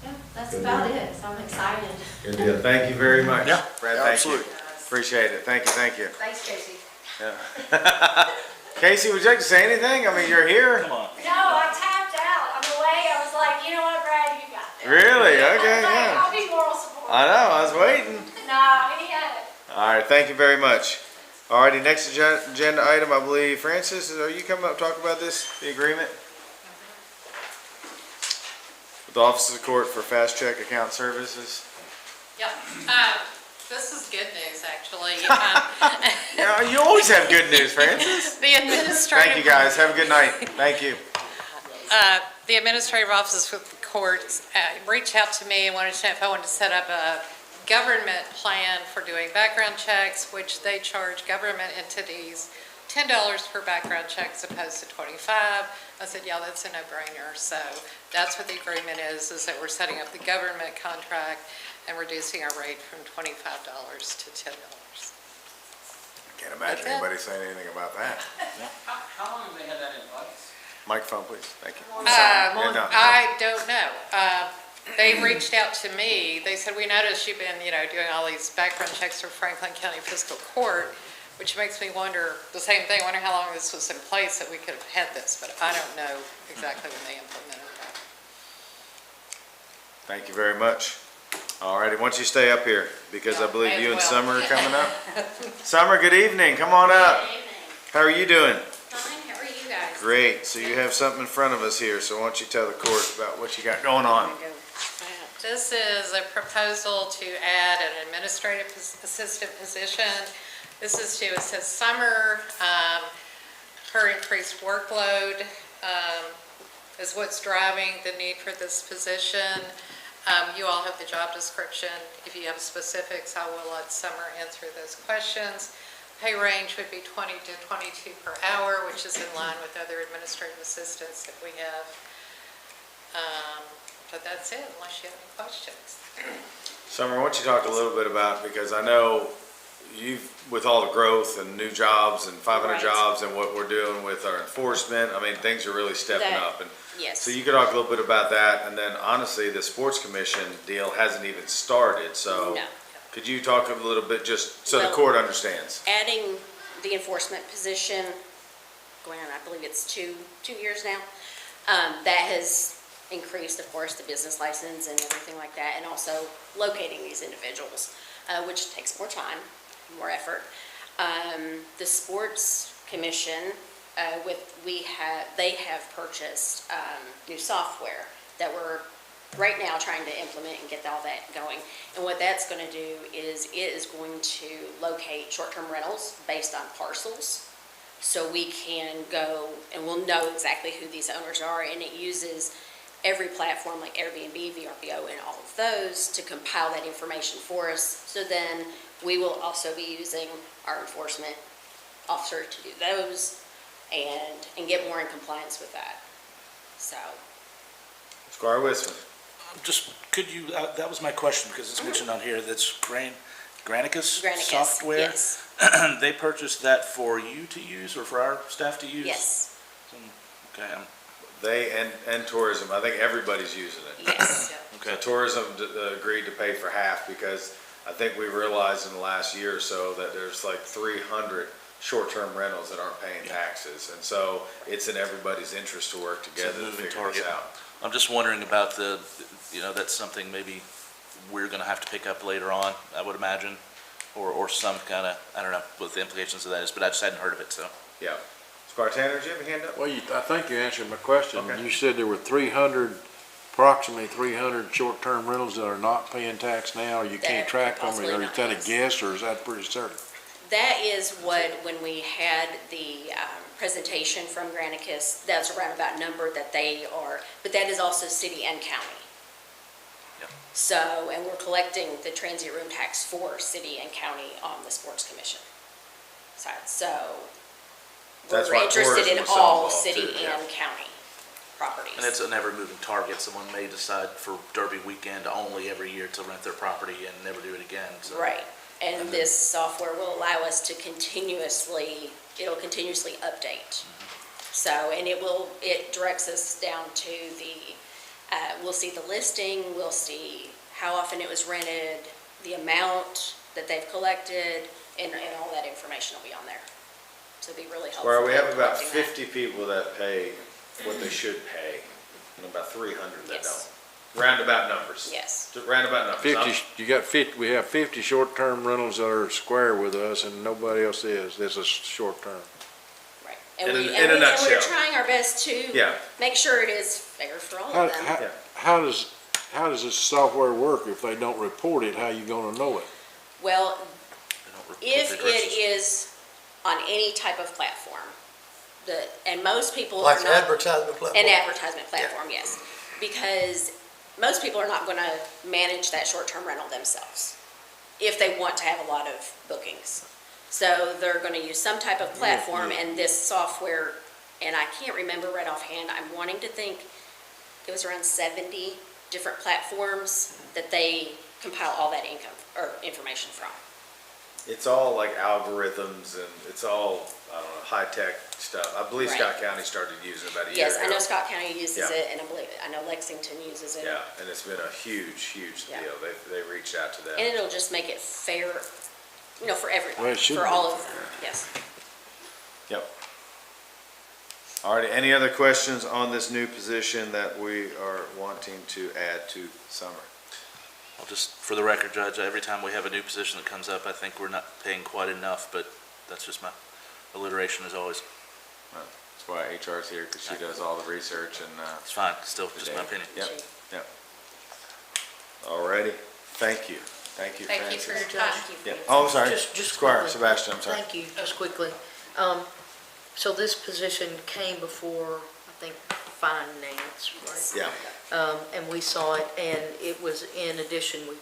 yeah, that's about it. So I'm excited. Good deal. Thank you very much. Yeah, Brad, thank absolutely. you. Appreciate it. Thank you. Thanks, Casey. Yeah. Casey, would you like to say anything? I mean, you're here. Come on. No, I tapped out on the way. I was like, you know what, Brad, you got it. Really? Okay, yeah. I'll be moral support. I know, I was waiting. No, he had it. All right, thank you very much. All righty, next agenda item, I believe, Francis, are you coming up to talk about this, the agreement? With the Office of the Court for Fast Check Account Services? Yep. This is good news, actually. Yeah, you always have good news, Francis. The administrative. Thank you, guys. Have a good night. Thank you. The administrative office with the courts reached out to me and wanted to know if I wanted to set up a government plan for doing background checks, which they charge government entities $10 per background check as opposed to $25. I said, yeah, that's a no-brainer. So that's what the agreement is that we're setting up the government contract and reducing our rate from $25 to $10. Can't imagine anybody saying anything about that. How long have they had that in place? Microphone, please. Thank you. I don't know. They reached out to me. They said, we noticed you've been, doing all these background checks for Franklin County Fiscal Court, which makes me wonder the same thing. Wonder how long this was in place that we could have had this, but I don't know exactly when they implemented that. Thank you very much. All righty, once you stay up here, because I believe you and Summer are coming up. Summer, good evening. Come on up. Good evening. How are you doing? Fine. How are you guys? Great. So you have something in front of us here, so why don't you tell the court about what you got going on? This is a proposal to add an administrative assistant position. This is it says Summer, her increased workload is what's driving the need for this position. You all have the job description. If you have specifics, I will let Summer answer those questions. Pay range would be 20 to 22 per hour, which is in line with other administrative assistants that we have. But that's it, unless you have any questions. Summer, why don't you talk a little bit about, because I know you've, with all the growth and new jobs and 500 Right. jobs and what we're doing with our enforcement, I mean, things are really stepping up. And Yes. so you could talk a little bit about that, and then honestly, the sports commission deal hasn't even started, so No. could you talk a little bit just so the Well- court understands? Adding the enforcement position, going on, I believe it's two years now, that has increased, of course, the business license and everything like that, and also locating these individuals, which takes more time, more effort. The sports commission, they have purchased new software that we're right now trying to implement and get all that going. And what that's going to do is it is going to locate short-term rentals based on parcels. So we can go and we'll know exactly who these owners are, and it uses every platform like Airbnb, VRBO, and all of those to compile that information for us. So then we will also be using our enforcement officer to do those and get more in compliance with that. So. Squire Wisman. Just, could you, that was my question, because it's mentioned on here, that's Granicus software? Yes. They purchased that for you to use or for our staff to use? Yes. Okay. They and tourism, I think everybody's using it. Yes. Okay. Tourism agreed to pay for half because I think we realized in the last year or so that there's like 300 short-term rentals that aren't paying taxes. And so it's in everybody's interest to work together to moving figure this target. out. I'm just wondering about that's something maybe we're gonna have to pick up later on, I would imagine, or some kind of, I don't know what the implications of that is, but I just hadn't heard of it, so. Yeah. Squire Tanner, did you have a hand up? Well, I think you answered my question. Okay. You said there were approximately 300 short-term rentals that are not paying tax now, or you can't That track them, possibly or is not, that a yes. guess, or is that pretty certain? That is what, when we had the presentation from Granicus, that's a roundabout number that they are, but that is also city and county. Yep. So, and we're collecting the transient room tax for city and county on the sports commission side. So That's we're why interested in tourism is so all involved, city too, yeah. and county properties. And it's a never-moving target. Someone may decide for Derby weekend only every year to rent their property and never do it again, so. Right, and this software will allow us to it'll continuously update. So, and it directs us down to we'll see the listing, we'll see how often it was rented, the amount that they've collected, and all that information will be on there. So it'll be really helpful. Where we have about in collecting 50 people that pay what they should pay, and about 300 that Yes. don't. Roundabout numbers. Yes. Just roundabout numbers. 50, we have 50 short-term rentals that are square with us, and nobody else is. This is short-term. that. Right. In a And we're nutshell. trying our best to Yeah. make sure it is fair for all of them. How does this software work if they don't report it? How you gonna know it? Well, They don't report if their it addresses. is on any type of platform, and most people Like are an not. advertisement platform? An advertisement platform, yes. Because most people are not gonna manage that short-term rental themselves if they want to have a lot of bookings. So they're gonna use some type of platform, and this software, and I can't remember right offhand, I'm wanting to think it was around 70 different platforms that they compile all that information from. It's all like algorithms and it's all, I don't know, high-tech stuff. I believe Right. Scott County started using it about a year Yes, ago. I know Scott County uses Yeah. it, and I know Lexington uses it. Yeah, and it's been a huge, huge Yeah. deal. They reached out to them. And it'll just make it fair, for everyone, Well, it should for be. all of them, yes. Yep. All right, any other questions on this new position that we are wanting to add to summer? Well, just for the record, Judge, every time we have a new position that comes up, I think we're not paying quite enough, but that's just my alliteration as always. That's why HR's here, because she does all the research and, It's fine, still just my opinion. Yep, yep. All righty, thank you. Thank you, Thank you Francis. for your time. Yeah. Oh, I'm sorry. Just Squire, quickly. Sebastian, I'm sorry. Thank you, just quickly. So this position came before, I think, finance, right? Yeah. And we saw it, and it was in addition,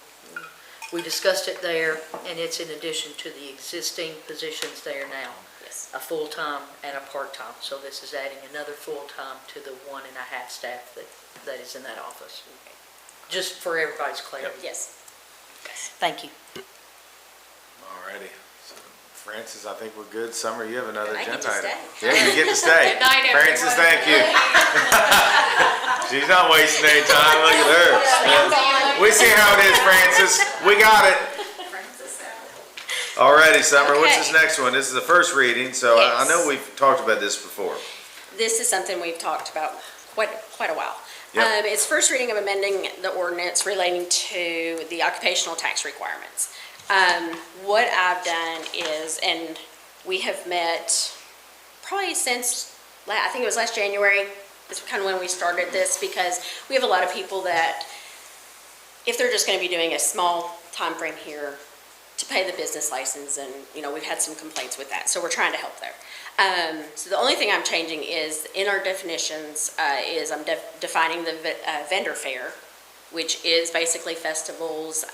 we discussed it there, and it's in addition to the existing positions there now. Yes. A full-time and a part-time, so this is adding another full-time to the 1.5 staff that is in that office. Just for everybody's clarity. Yes. Thank you. All righty. So, Francis, I think we're good. Summer, you have another I get agenda to item. stay. Yeah, you get to stay. Good night, Francis, everyone. thank you. She's not wasting any time. Look at her. Yeah. We see how it is, Francis. We got it. All righty, Summer, what's this Okay. next one? This is the first reading, so I Yes. know we've talked about this before. This is something we've talked about quite a while. Yep. It's first reading of amending the ordinance relating to the occupational tax requirements. What I've done is, and we have met probably since, I think it was last January, is kind of when we started this, because we have a lot of people that, if they're just going to be doing a small time frame here to pay the business license, and, we've had some complaints with that, so we're trying to help there. So the only thing I'm changing is, in our definitions, is I'm defining the vendor fair, which is basically festivals,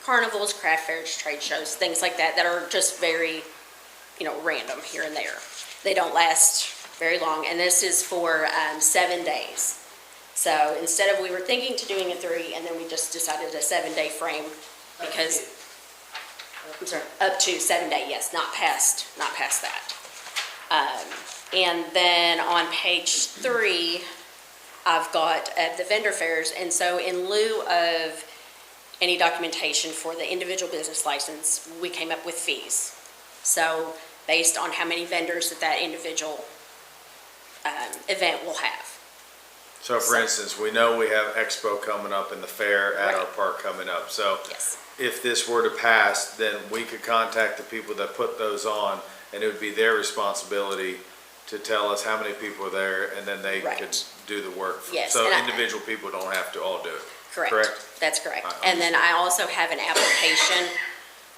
carnivals, craft fairs, trade shows, things like that, that are just very, random here and there. They don't last very long, and this is for 7 days. So instead of, we were thinking to doing a 3, and then we just decided a 7-day frame, because, I'm sorry, up to 7 day, yes, not past that. And then on page 3, I've got the vendor fairs, and so in lieu of any documentation for the individual business license, we came up with fees. So based on how many vendors that individual event will have. So for instance, we know we have Expo coming up in the fair at Right. our park coming up. So Yes. if this were to pass, then we could contact the people that put those on, and it would be their responsibility to tell us how many people are there, and then they Right. could do the work. Yes, So and individual people don't have to all do it. Correct. That's correct. I And then I also have an application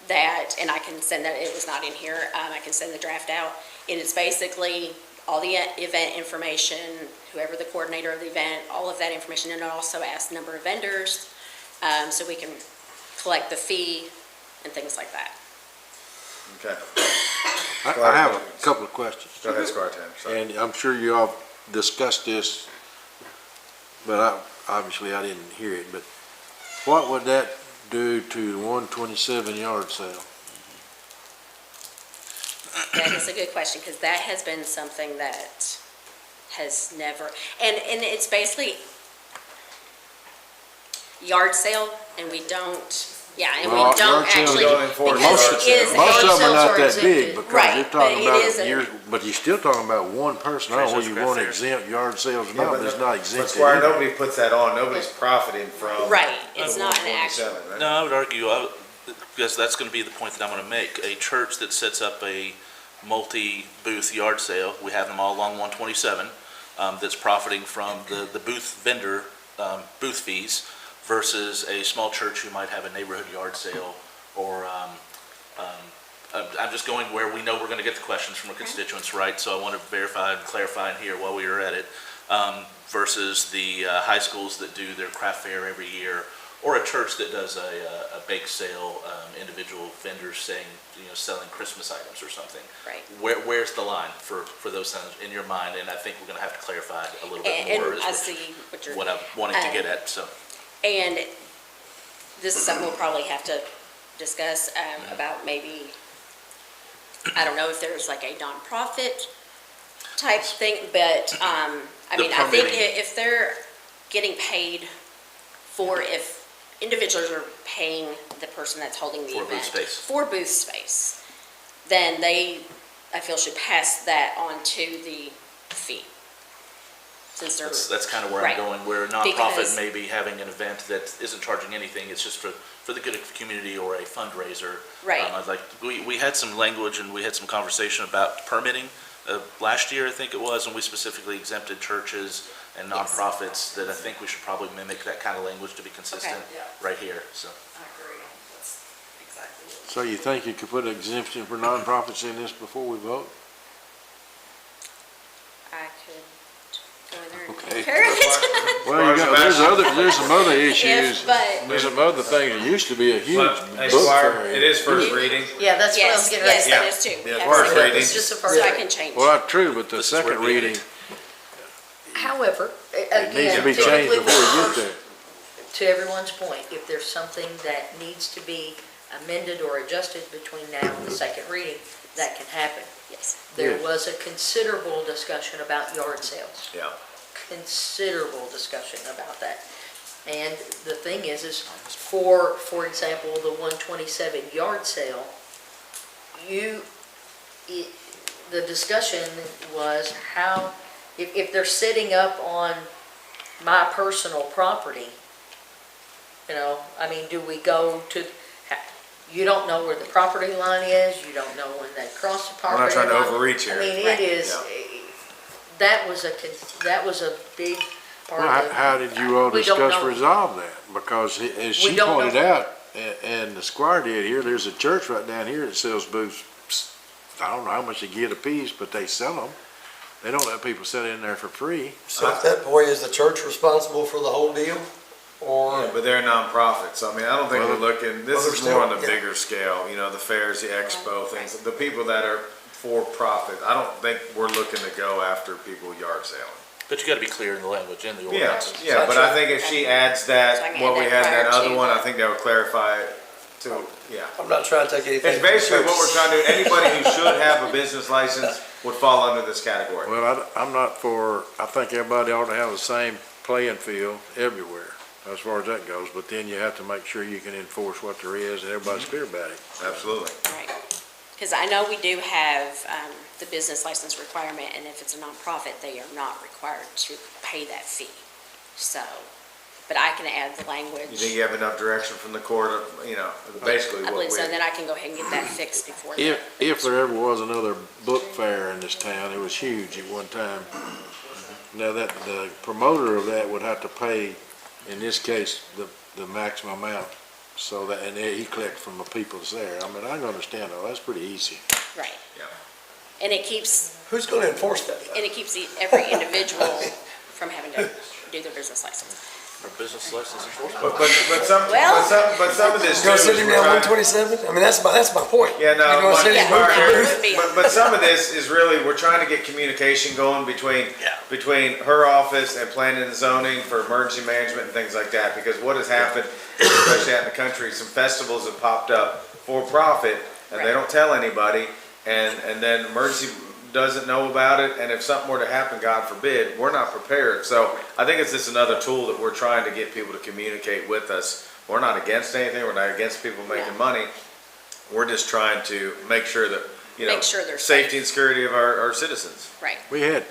that, and I can send that, it was not in here, I can send the draft out. And it's basically all the event information, whoever the coordinator of the event, all of that information, and it also asks the number of vendors, so we can collect the fee and things like that. Okay. I have a couple of questions. Go ahead, Squire Tam, sorry. And I'm sure you all discussed this, but obviously I didn't hear it, but what would that do to the 127 yard sale? That is a good question, because that has been something that has never, and it's basically yard sale, and we don't, and we Well, don't yard sales actually, don't enforce because yard it is. sales. Most of them are sales not are that big, exempted. because Right, you're but talking it about, is a- but you're still talking about one person. I don't know whether you want to exempt yard sales or Yeah, not, but but it's no- not But exempted. Squire, either. nobody puts that on, nobody's profiting from. Right, it's the not an 127, right? No, I would argue, because that's going to be the point that I'm going to make. A church that sets up a multi-booth yard sale, we have them all along 127, that's profiting from the booth vendor booth fees versus a small church who might have a neighborhood yard sale or, I'm just going where we know we're going to get the questions from our constituents, right? So I want to verify and clarify in here while we are at it, versus the high schools that do their craft fair every year, or a church that does a bake sale, individual vendors saying, selling Christmas items or something. Right. Where's the line for those things in your mind? And I think we're going to have to clarify it a little bit And more. I is see what you're. what I'm wanting to get at, so. And this is something we'll probably have to discuss, about maybe, I don't know if there's like a nonprofit type thing, but, I think permitting. if they're getting paid for, if individuals are paying the person that's holding the For event. booth space. For booth space, then they, I feel, should pass that on to the fee. Since they're. That's kind of where Right. I'm going, where a nonprofit Because- may be having an event that isn't charging anything, it's just for the good of the community or a fundraiser. Right. We had some language and we had some conversation about permitting last year, I think it was, and we specifically exempted churches and Yes. nonprofits, that I think we should probably mimic that kind of language to be consistent Okay. right here, so. I agree. That's exactly what. So you think you could put an exemption for nonprofits in this before we vote? I could go in there and Okay. take care of it. Well, there's some other issues. but- There's some other things. It used to be a huge Hey, book Squire, fair. it is first reading. Yeah, that's what I was Yes, getting ready yes, to that say. is too. Yeah, Have first a reading. It's just a So first I reading. can change. Well, true, but the This is where second we- reading, However, it needs to again, be changed typically before we with get there. to everyone's point, if there's something that needs to be amended or adjusted between now and the second reading, that can happen. Yes. There Yes. was a considerable discussion about yard sales, Yeah. considerable discussion about that. And the thing is for example, the 127 yard sale, the discussion was how, if they're setting up on my personal property, do we go to, you don't know where the property line is, you don't know when they cross the We're property not line. trying to overreach here. It is, that was a big part Well, of. how did you all We don't discuss know. resolve that? Because as she don't pointed know. out, and the Squire did here, there's a church right down here that sells booths. I don't know how much they get a piece, but they sell them. They don't let people sit in there for free. So at that point, is the church responsible for the whole deal? Or, Yeah, but they're nonprofits. I mean, I don't think we're looking, this Well, is they're more on the still- yeah. bigger scale, the fairs, the expo things. The people that are for profit, I don't think we're looking to go after people yard selling. But you gotta be clear in the language in the Yeah, ordinance. yeah, but I think if she adds So I that, can what add we that had in that prior other to one, I that. think that would clarify it to, yeah. I'm not trying to take anything. It's basically what we're trying to do, anybody who should have a business license would fall under this category. Well, I'm not for, I think everybody ought to have the same playing field everywhere. as far as that goes, but then you have to make sure you can enforce what there is and everybody's clear about it. Absolutely. Right. Because I know we do have the business license requirement, and if it's a nonprofit, they are not required to pay that fee. So, but I can add the language. You think you have enough direction from the court, basically I what believe we... so, then I can go ahead and get that fixed before that. If there ever was another book fair in this town, it was huge at one time. Now that, the promoter of that would have to pay, in this case, the maximum amount, so that, and he collect from the people that's there. I mean, I can understand though, that's pretty easy. Right. Yeah. And it keeps, Who's going to enforce that? and it keeps every individual from having to do their business license. Or business license enforcement. But some of this too Go is sit him we're down trying- 127? I mean, that's my point. Yeah, no, You're gonna but- sit him Yeah, booth to it booth? would be. but some of this is really, we're trying to get communication going between her office and planning and zoning for emergency management and things like that, because what has happened, especially out in the country, some festivals have popped up for profit, and they don't tell anybody, and then emergency doesn't know about it, and if something were to happen, God forbid, we're not prepared. So I think it's just another tool that we're trying to get people to communicate with us. We're not against anything, we're not against people making money. We're just trying to make sure that, Make sure they're safety and security of our citizens. Right. We had,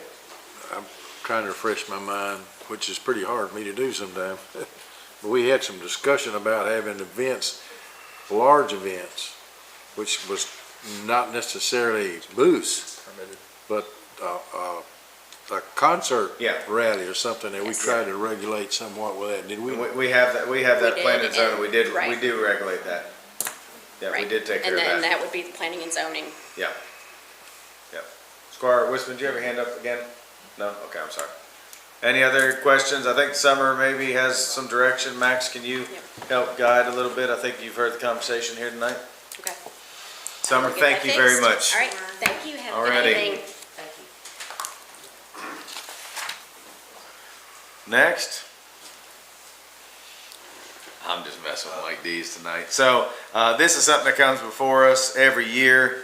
I'm trying to refresh my mind, which is pretty hard for me to do sometimes. But we had some discussion about having events, large events, which was not necessarily booths, but a concert rally or something that we tried to regulate somewhat with that. Did we? We have that We planning did, and zoning, we right. do regulate that. Yeah, we Right. did take care of And that. that would be the planning and zoning. Yeah. Yeah. Squire Wisman, did you have your hand up again? No? Okay, I'm sorry. Any other questions? I think Summer maybe has some direction. Max, can you help guide a little bit? I think you've heard the conversation here tonight. Okay. Summer, We'll get thank that you very fixed. much. All right, thank you. Have a good Alrighty. evening. Thank you. Next. I'm just messing with Mike D's tonight. So, this is something that comes before us every year.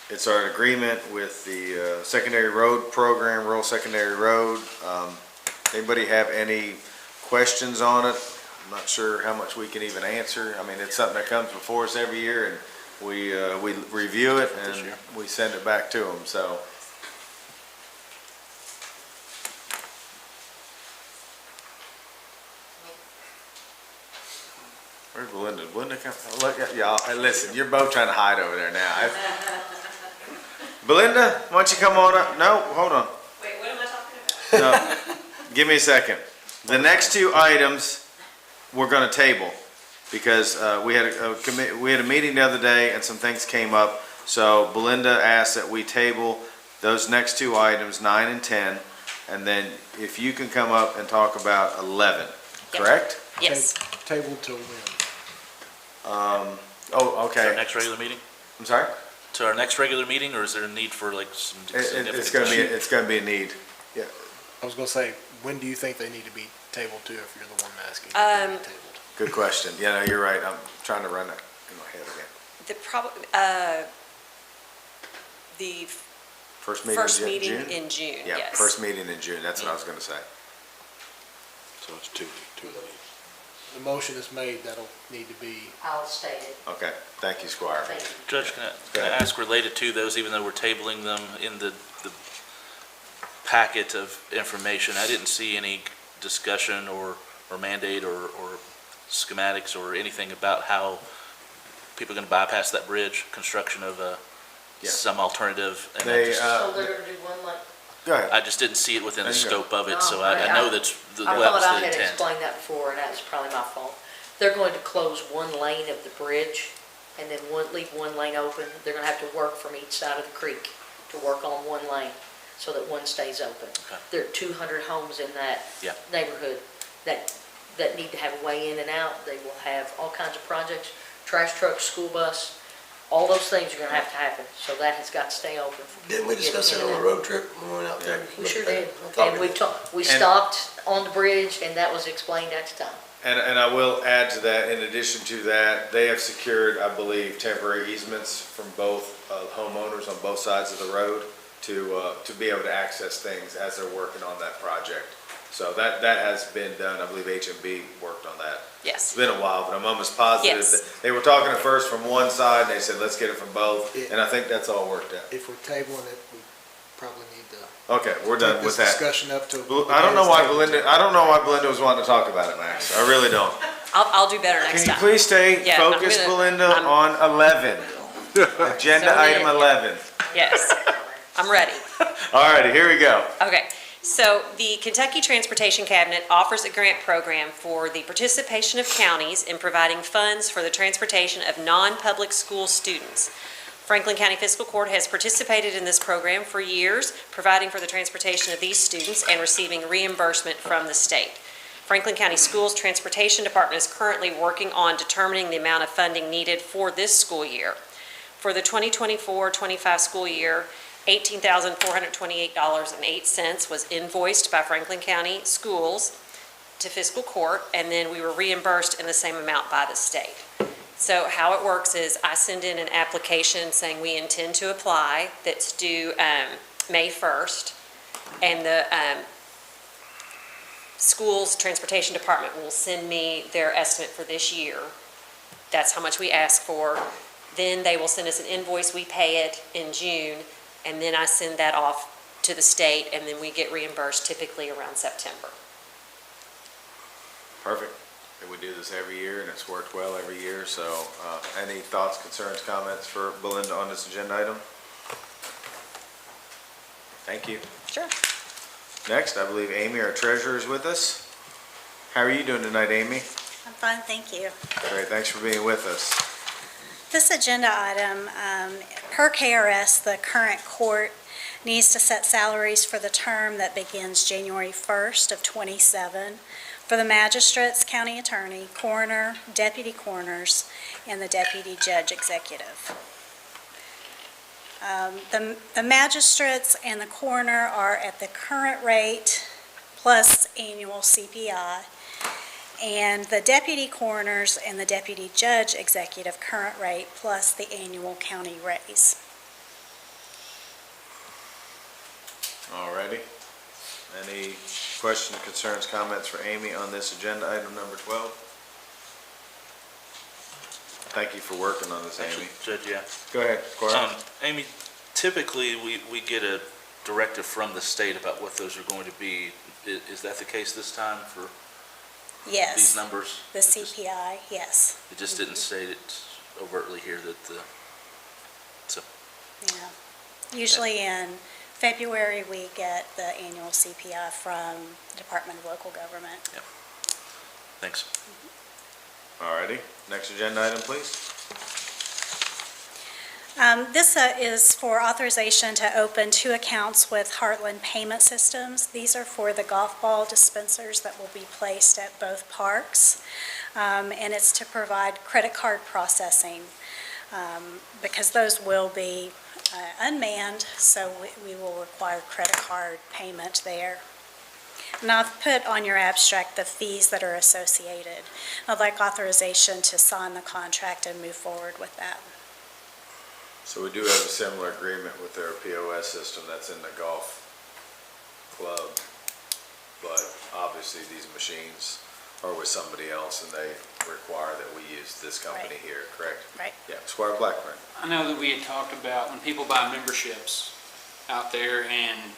It's our agreement with the secondary road program, rural secondary road. Anybody have any questions on it? I'm not sure how much we can even answer. I mean, it's something that comes before us every year, and we review it and we send it back to them, so. Where's Belinda? Belinda, come, look at y'all. Hey, listen, you're both trying to hide over there now. Belinda, why don't you come on up? No, hold on. Wait, what am I talking about? No, give me a second. The next two items we're gonna table because we had a meeting the other day and some things came up. So Belinda asked that we table those next two items, 9 and 10, and then if you can come up and talk about 11, correct? Yes. Table till when? Oh, To our okay. next regular meeting? I'm sorry? To our next regular meeting, or is there a need for like some significant? It's gonna be a need. Yeah. I was gonna say, when do you think they need to be tabled to, if you're the one asking? Tabled. Good question. Yeah, no, you're right. I'm trying to run that in my head again. The First meeting first in meeting June? in June, Yeah, yes. first meeting in June. That's what I was gonna say. So it's two late. The motion is made, that'll need to be, I'll state it. Okay. Thank you, Squire. Thank you. Judge, can I ask related to those, even though we're tabling them in the packet of information, I didn't see any discussion or mandate or schematics or anything about how people are gonna bypass that bridge, construction of Yeah. some alternative. And They, So they're gonna do one like, Go ahead. I just didn't see it within the There you go. scope of it, No, so I know that's, that I was thought I the had intent. explained that before, and that was probably my fault. They're going to close one lane of the bridge and then leave one lane open. They're gonna have to work from each side of the creek to work on one lane so that one stays open. Okay. There are 200 homes in that Yeah. neighborhood that need to have a way in and out. They will have all kinds of projects, trash trucks, school bus, all those things are gonna have to happen. So that has got to stay open. Didn't we discuss it on a road trip when we went out there? We sure did. I thought And we we did. we stopped on the bridge, and that was explained at the time. And I will add to that, in addition to that, they have secured, I believe, temporary easements from both homeowners on both sides of the road to be able to access things as they're working on that project. So that has been done. I believe HMB worked on that. Yes. It's been a while, but I'm almost positive Yes. that they were talking at first from one side, and they said, let's get it from both, and I think that's all worked out. If we're tabling it, we probably need to Okay, we're done take with this that. discussion up to. I don't know why Belinda was wanting to talk about it, Max. I really don't. I'll do better next Can you time. please stay Yeah, I'm focused, gonna- Belinda, I'm- on 11? Agenda So item then- 11. Yes, I'm ready. All righty, here we go. Okay, so the Kentucky Transportation Cabinet offers a grant program for the participation of counties in providing funds for the transportation of non-public school students. Franklin County Fiscal Court has participated in this program for years, providing for the transportation of these students and receiving reimbursement from the state. Franklin County Schools Transportation Department is currently working on determining the amount of funding needed for this school year. For the 2024-25 school year, $18,428.08 was invoiced by Franklin County Schools to Fiscal Court, and then we were reimbursed in the same amount by the state. So how it works is I send in an application saying we intend to apply that's due May 1st, and the school's transportation department will send me their estimate for this year. That's how much we ask for. Then they will send us an invoice, we pay it in June, and then I send that off to the state, and then we get reimbursed typically around September. Perfect. And we do this every year, and it's worked well every year, so any thoughts, concerns, comments for Belinda on this agenda item? Thank you. Sure. Next, I believe Amy, our treasurer, is with us. How are you doing tonight, Amy? I'm fine, thank you. Great, thanks for being with us. This agenda item, per KRS, the current court needs to set salaries for the term that begins January 1st of '27 for the magistrates, county attorney, coroner, deputy coroners, and the deputy judge executive. The magistrates and the coroner are at the current rate plus annual CPI, and the deputy coroners and the deputy judge executive current rate plus the annual county raise. All righty. Any questions, concerns, comments for Amy on this agenda item number 12? Thank you for working on this, Amy. Judge, yeah. Go ahead, Corey. Amy, typically, we get a directive from the state about what those are going to be. Is that the case this time for Yes. these numbers? The CPI, yes. It just didn't state it overtly here that Yeah. Usually in February, we get the annual CPI from the Department of Local Government. thanks. All righty. Next agenda item, please. This is for authorization to open 2 accounts with Heartland Payment Systems. These are for the golf ball dispensers that will be placed at both parks. And it's to provide credit card processing, because those will be unmanned, so we will require credit card payment there. And I've put on your abstract the fees that are associated. I'd like authorization to sign the contract and move forward with that. So we do have a similar agreement with their POS system that's in the golf club, but obviously these machines are with somebody else, and they require that we use this company Right. here, correct? Right. Yeah, Squire Blackburn. I know that we had talked about when people buy memberships out there, and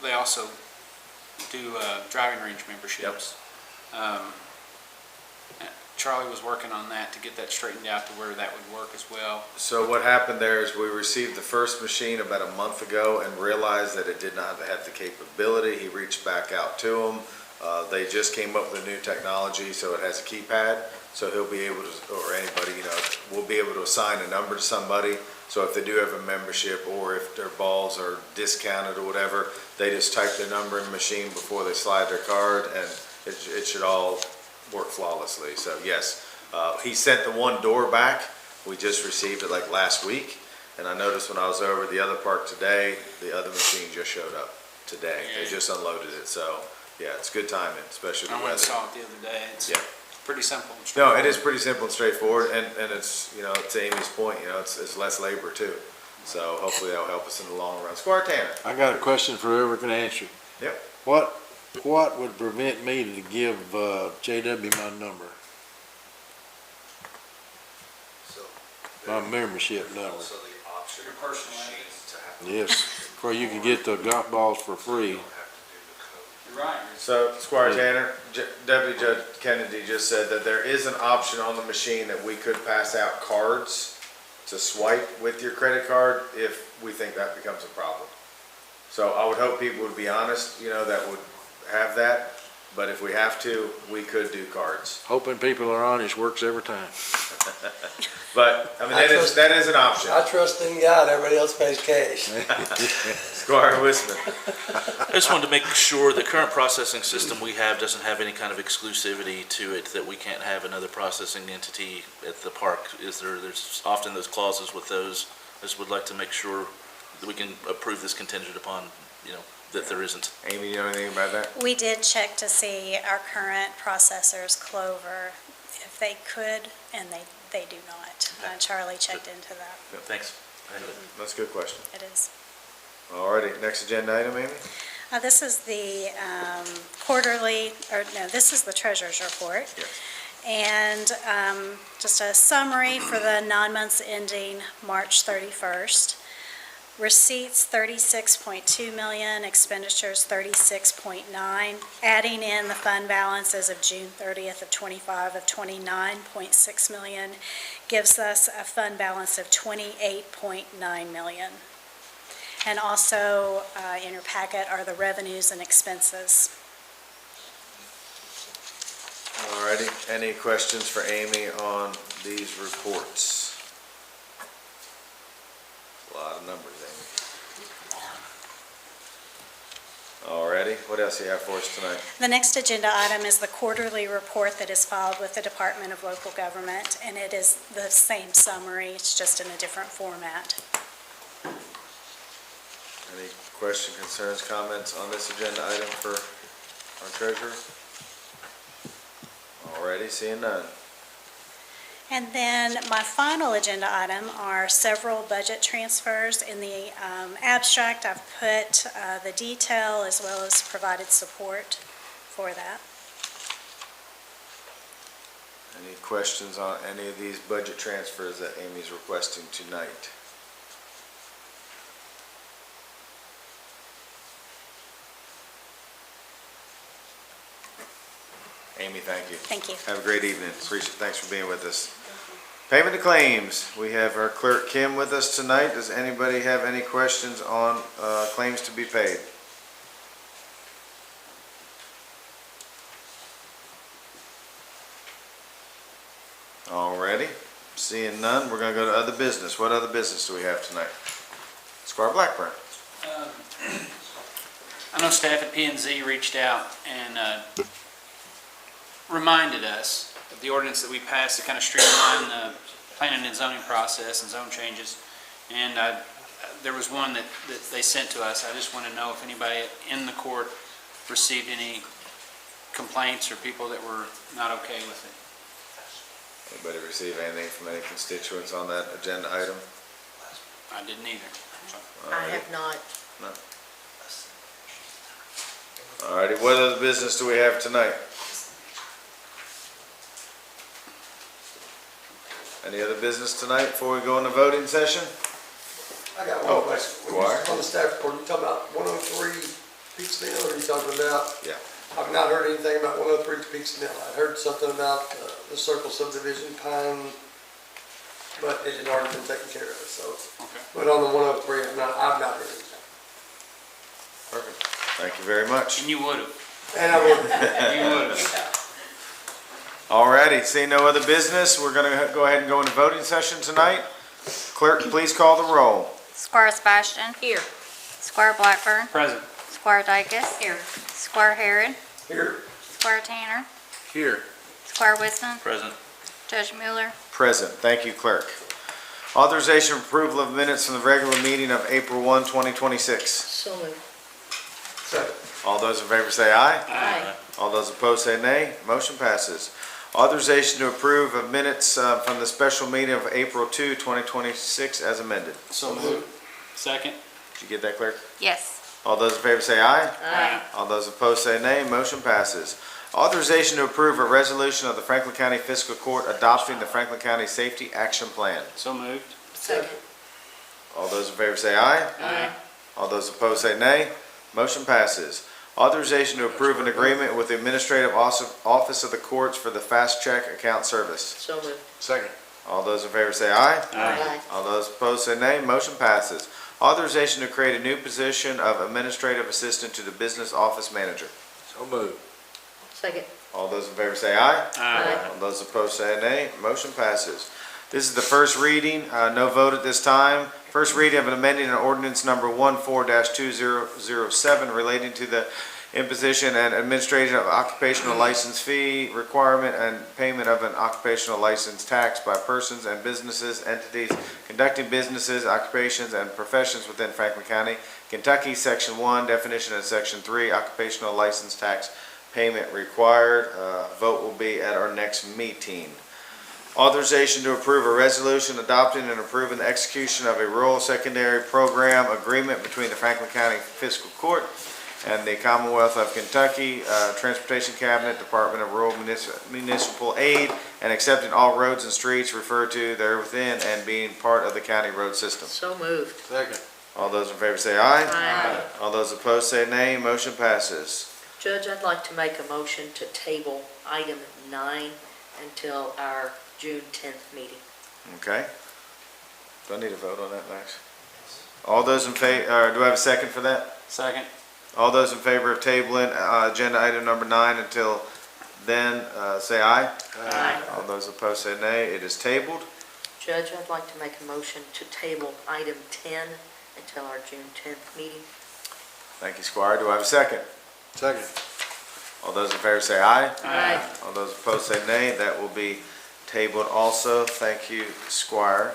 they also do driving range memberships. Charlie was working on that to get that straightened out to where that would work as well. So what happened there is we received the first machine about a month ago and realized that it did not have the capability. He reached back out to them. They just came up with a new technology, so it has a keypad. So he'll be able to, or anybody, will be able to assign a number to somebody. So if they do have a membership, or if their balls are discounted or whatever, they just type their number in the machine before they slide their card, and it should all work flawlessly. So yes, he sent the one door back. We just received it like last week, and I noticed when I was over at the other park today, the other machine just showed up today. They just unloaded it, so yeah, it's good timing, especially the I went and weather. saw it the other day. It's Yeah. pretty simple. and No, straightforward. it is pretty simple and straightforward, and it's, to Amy's point, it's less labor too. So hopefully that'll help us in the long run. Squire Tanner. I got a question for whoever can answer. Yep. What would prevent me to give JW my number? My membership number. Your personal Yes, where you can get the golf balls for free. You're right. So Squire Tanner, Deputy Judge Kennedy just said that there is an option on the machine that we could pass out cards to swipe with your credit card if we think that becomes a problem. So I would hope people would be honest, that would have that, but if we have to, we could do cards. Hoping people are honest works every time. But, I mean, that is an option. I trust in God, everybody else pays cash. Squire Wisman. I just wanted to make sure the current processing system we have doesn't have any kind of exclusivity to it, that we can't have another processing entity at the park. There's often those clauses with those. I just would like to make sure that we can approve this contingent upon, that there isn't. Amy, you know anything about that? We did check to see our current processors, Clover, if they could, and they do not. Charlie checked into that. Yeah, thanks. That's a good question. It is. Alrighty, next agenda item, Amy? This is the this is the treasurer's report. Yes. And just a summary for the 9 months ending March 31st. Receipts, 36.2 million, expenditures, 36.9, adding in the fund balances of June 30th of 25 of 29.6 million, gives us a fund balance of 28.9 million. And also, in your packet are the revenues and expenses. Alrighty, any questions for Amy on these reports? A lot of numbers, Amy. Alrighty, what else do you have for us tonight? The next agenda item is the quarterly report that is filed with the Department of Local Government, and it is the same summary, it's just in a different format. Any questions, concerns, comments on this agenda item for our treasurer? Alrighty, seeing none. And then my final agenda item are several budget transfers. In the abstract, I've put the detail as well as provided support for that. Any questions on any of these budget transfers that Amy's requesting tonight? Amy, thank you. Thank you. Have a great evening. Thanks for being with us. Payment of claims. We have our clerk Kim with us tonight. Does anybody have any questions on claims to be paid? Alrighty. Seeing none, we're going to go to other business. What other business do we have tonight? Squire Blackburn. I know staff at P&Z reached out and reminded us of the ordinance that we passed to kind of streamline the planning and zoning process and zone changes. And there was one that they sent to us. I just want to know if anybody in the court received any complaints or people that were not okay with it. Anybody receive anything from any constituents on that agenda item? I didn't either. I have not. No. Alrighty, what other business do we have tonight? Any other business tonight before we go into voting session? I got one question. Squire? On the staff report, you talking about 103 Peaksville, or are you talking about? Yeah. I've not heard anything about 103 Peaksville. I heard something about the Circle subdivision, Pine, but it had already been taken care of, so. Okay. But on the 103, I've not heard anything. Perfect. Thank you very much. And you would have. And I would. You would have. Alrighty, seeing no other business, we're gonna go ahead and go into voting session tonight. Clerk, please call the roll. Squire Sebastian. Here. Squire Blackburn. Present. Squire Dykus. Here. Squire Harrod. Here. Squire Tanner. Here. Squire Wisman. Present. Judge Mueller. Present. Thank you, clerk. Authorization of approval of minutes from the regular meeting of April 1, 2026. So moved. Second. All those in favor say aye. Aye. All those opposed say nay. Motion passes. Authorization to approve of minutes from the special meeting of April 2, 2026 as amended. So moved. Second. Did you get that, clerk? Yes. All those in favor say aye. Aye. All those opposed say nay. Motion passes. Authorization to approve a resolution of the Franklin County Fiscal Court adopting the Franklin County Safety Action Plan. So moved. Second. All those in favor say aye. Aye. All those opposed say nay. Motion passes. Authorization to approve an agreement with the Administrative Office of the Courts for the Fast Check Account Service. So moved. Second. All those in favor say aye. Aye. All those opposed say nay. Motion passes. Authorization to create a new position of Administrative Assistant to the Business Office Manager. So moved. Second. All those in favor say aye. Aye. All those opposed say nay. Motion passes. This is the first reading, no vote at this time. First reading of an amending an ordinance number 14-2007 relating to the imposition and administration of occupational license fee requirement and payment of an occupational license tax by persons and businesses, entities conducting businesses, occupations, and professions within Franklin County, Kentucky, Section 1, definition, and Section 3, occupational license tax payment required. Vote will be at our next meeting. Authorization to approve a resolution adopting and approving the execution of a rural secondary program agreement between the Franklin County Fiscal Court and the Commonwealth of Kentucky Transportation Cabinet, Department of Rural Municipal Aid, and accepting all roads and streets referred to therewithin and being part of the county road system. So moved. Second. All those in favor say aye. Aye. All those opposed say nay. Motion passes. Judge, I'd like to make a motion to table item 9 until our June 10th meeting. Okay. Do I need a vote on that, Max? All those in favor, do I have a second for that? Second. All those in favor of tabling agenda item number 9 until then, say aye. Aye. All those opposed say nay. It is tabled. Judge, I'd like to make a motion to table item 10 until our June 10th meeting. Thank you, Squire. Do I have a second? Second. All those in favor say aye. Aye. All those opposed say nay. That will be tabled also. Thank you, Squire.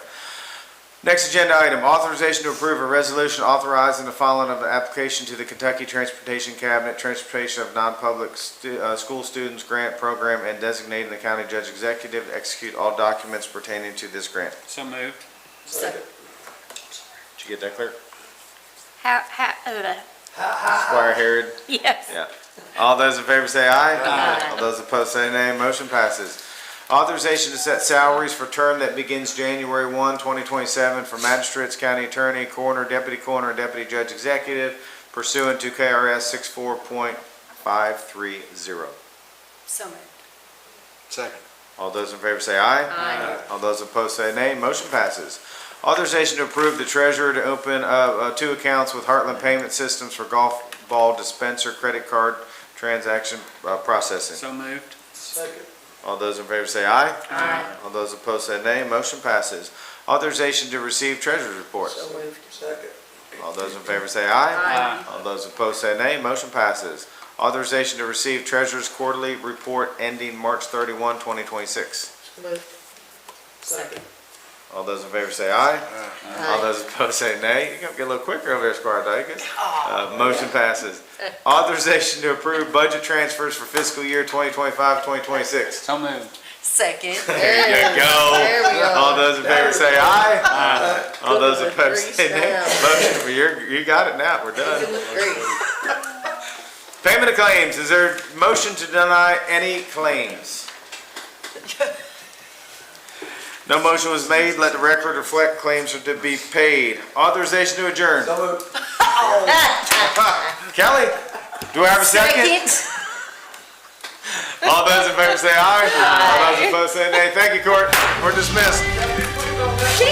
Next agenda item, authorization to approve a resolution authorizing the filing of an application to the Kentucky Transportation Cabinet, transportation of non-public school students grant program, and designating the county judge executive to execute all documents pertaining to this grant. So moved. Second. Did you get that clear? How, Squire Herod? yes. Yeah. All those in favor say aye. Aye. All those opposed say nay. Motion passes. Authorization to set salaries for term that begins January 1, 2027 for magistrates, county attorney, coroner, and deputy judge executive pursuant to KRS 64.530. So moved. Second. All those in favor say aye. Aye. All those opposed say nay. Motion passes. Authorization to approve the treasurer to open 2 accounts with Heartland Payment Systems for golf ball dispenser credit card transaction processing. So moved. Second. All those in favor say aye. Aye. All those opposed say nay. Motion passes. Authorization to receive treasurer's reports. So moved. Second. All those in favor say aye. Aye. All those opposed say nay. Motion passes. Authorization to receive treasurer's quarterly report ending March 31, 2026. So moved. Second. All those in favor say aye. All those opposed say nay. You're gonna get a little quicker over there, Squire Dacus. Motion passes. Authorization to approve budget transfers for fiscal year 2025-2026. So moved. Second. There you go. There we go. All those in favor say aye. All those Good opposed grief, say nay. Sam. Motion, you got it now. We're done. Great. Payment of claims. Is there a motion to deny any claims? No motion was made. Let the record reflect claims are to be paid. Authorization to adjourn. Kelly, do I have a second? All those in favor say aye. All those opposed say nay. Thank you, Court. We're dismissed. She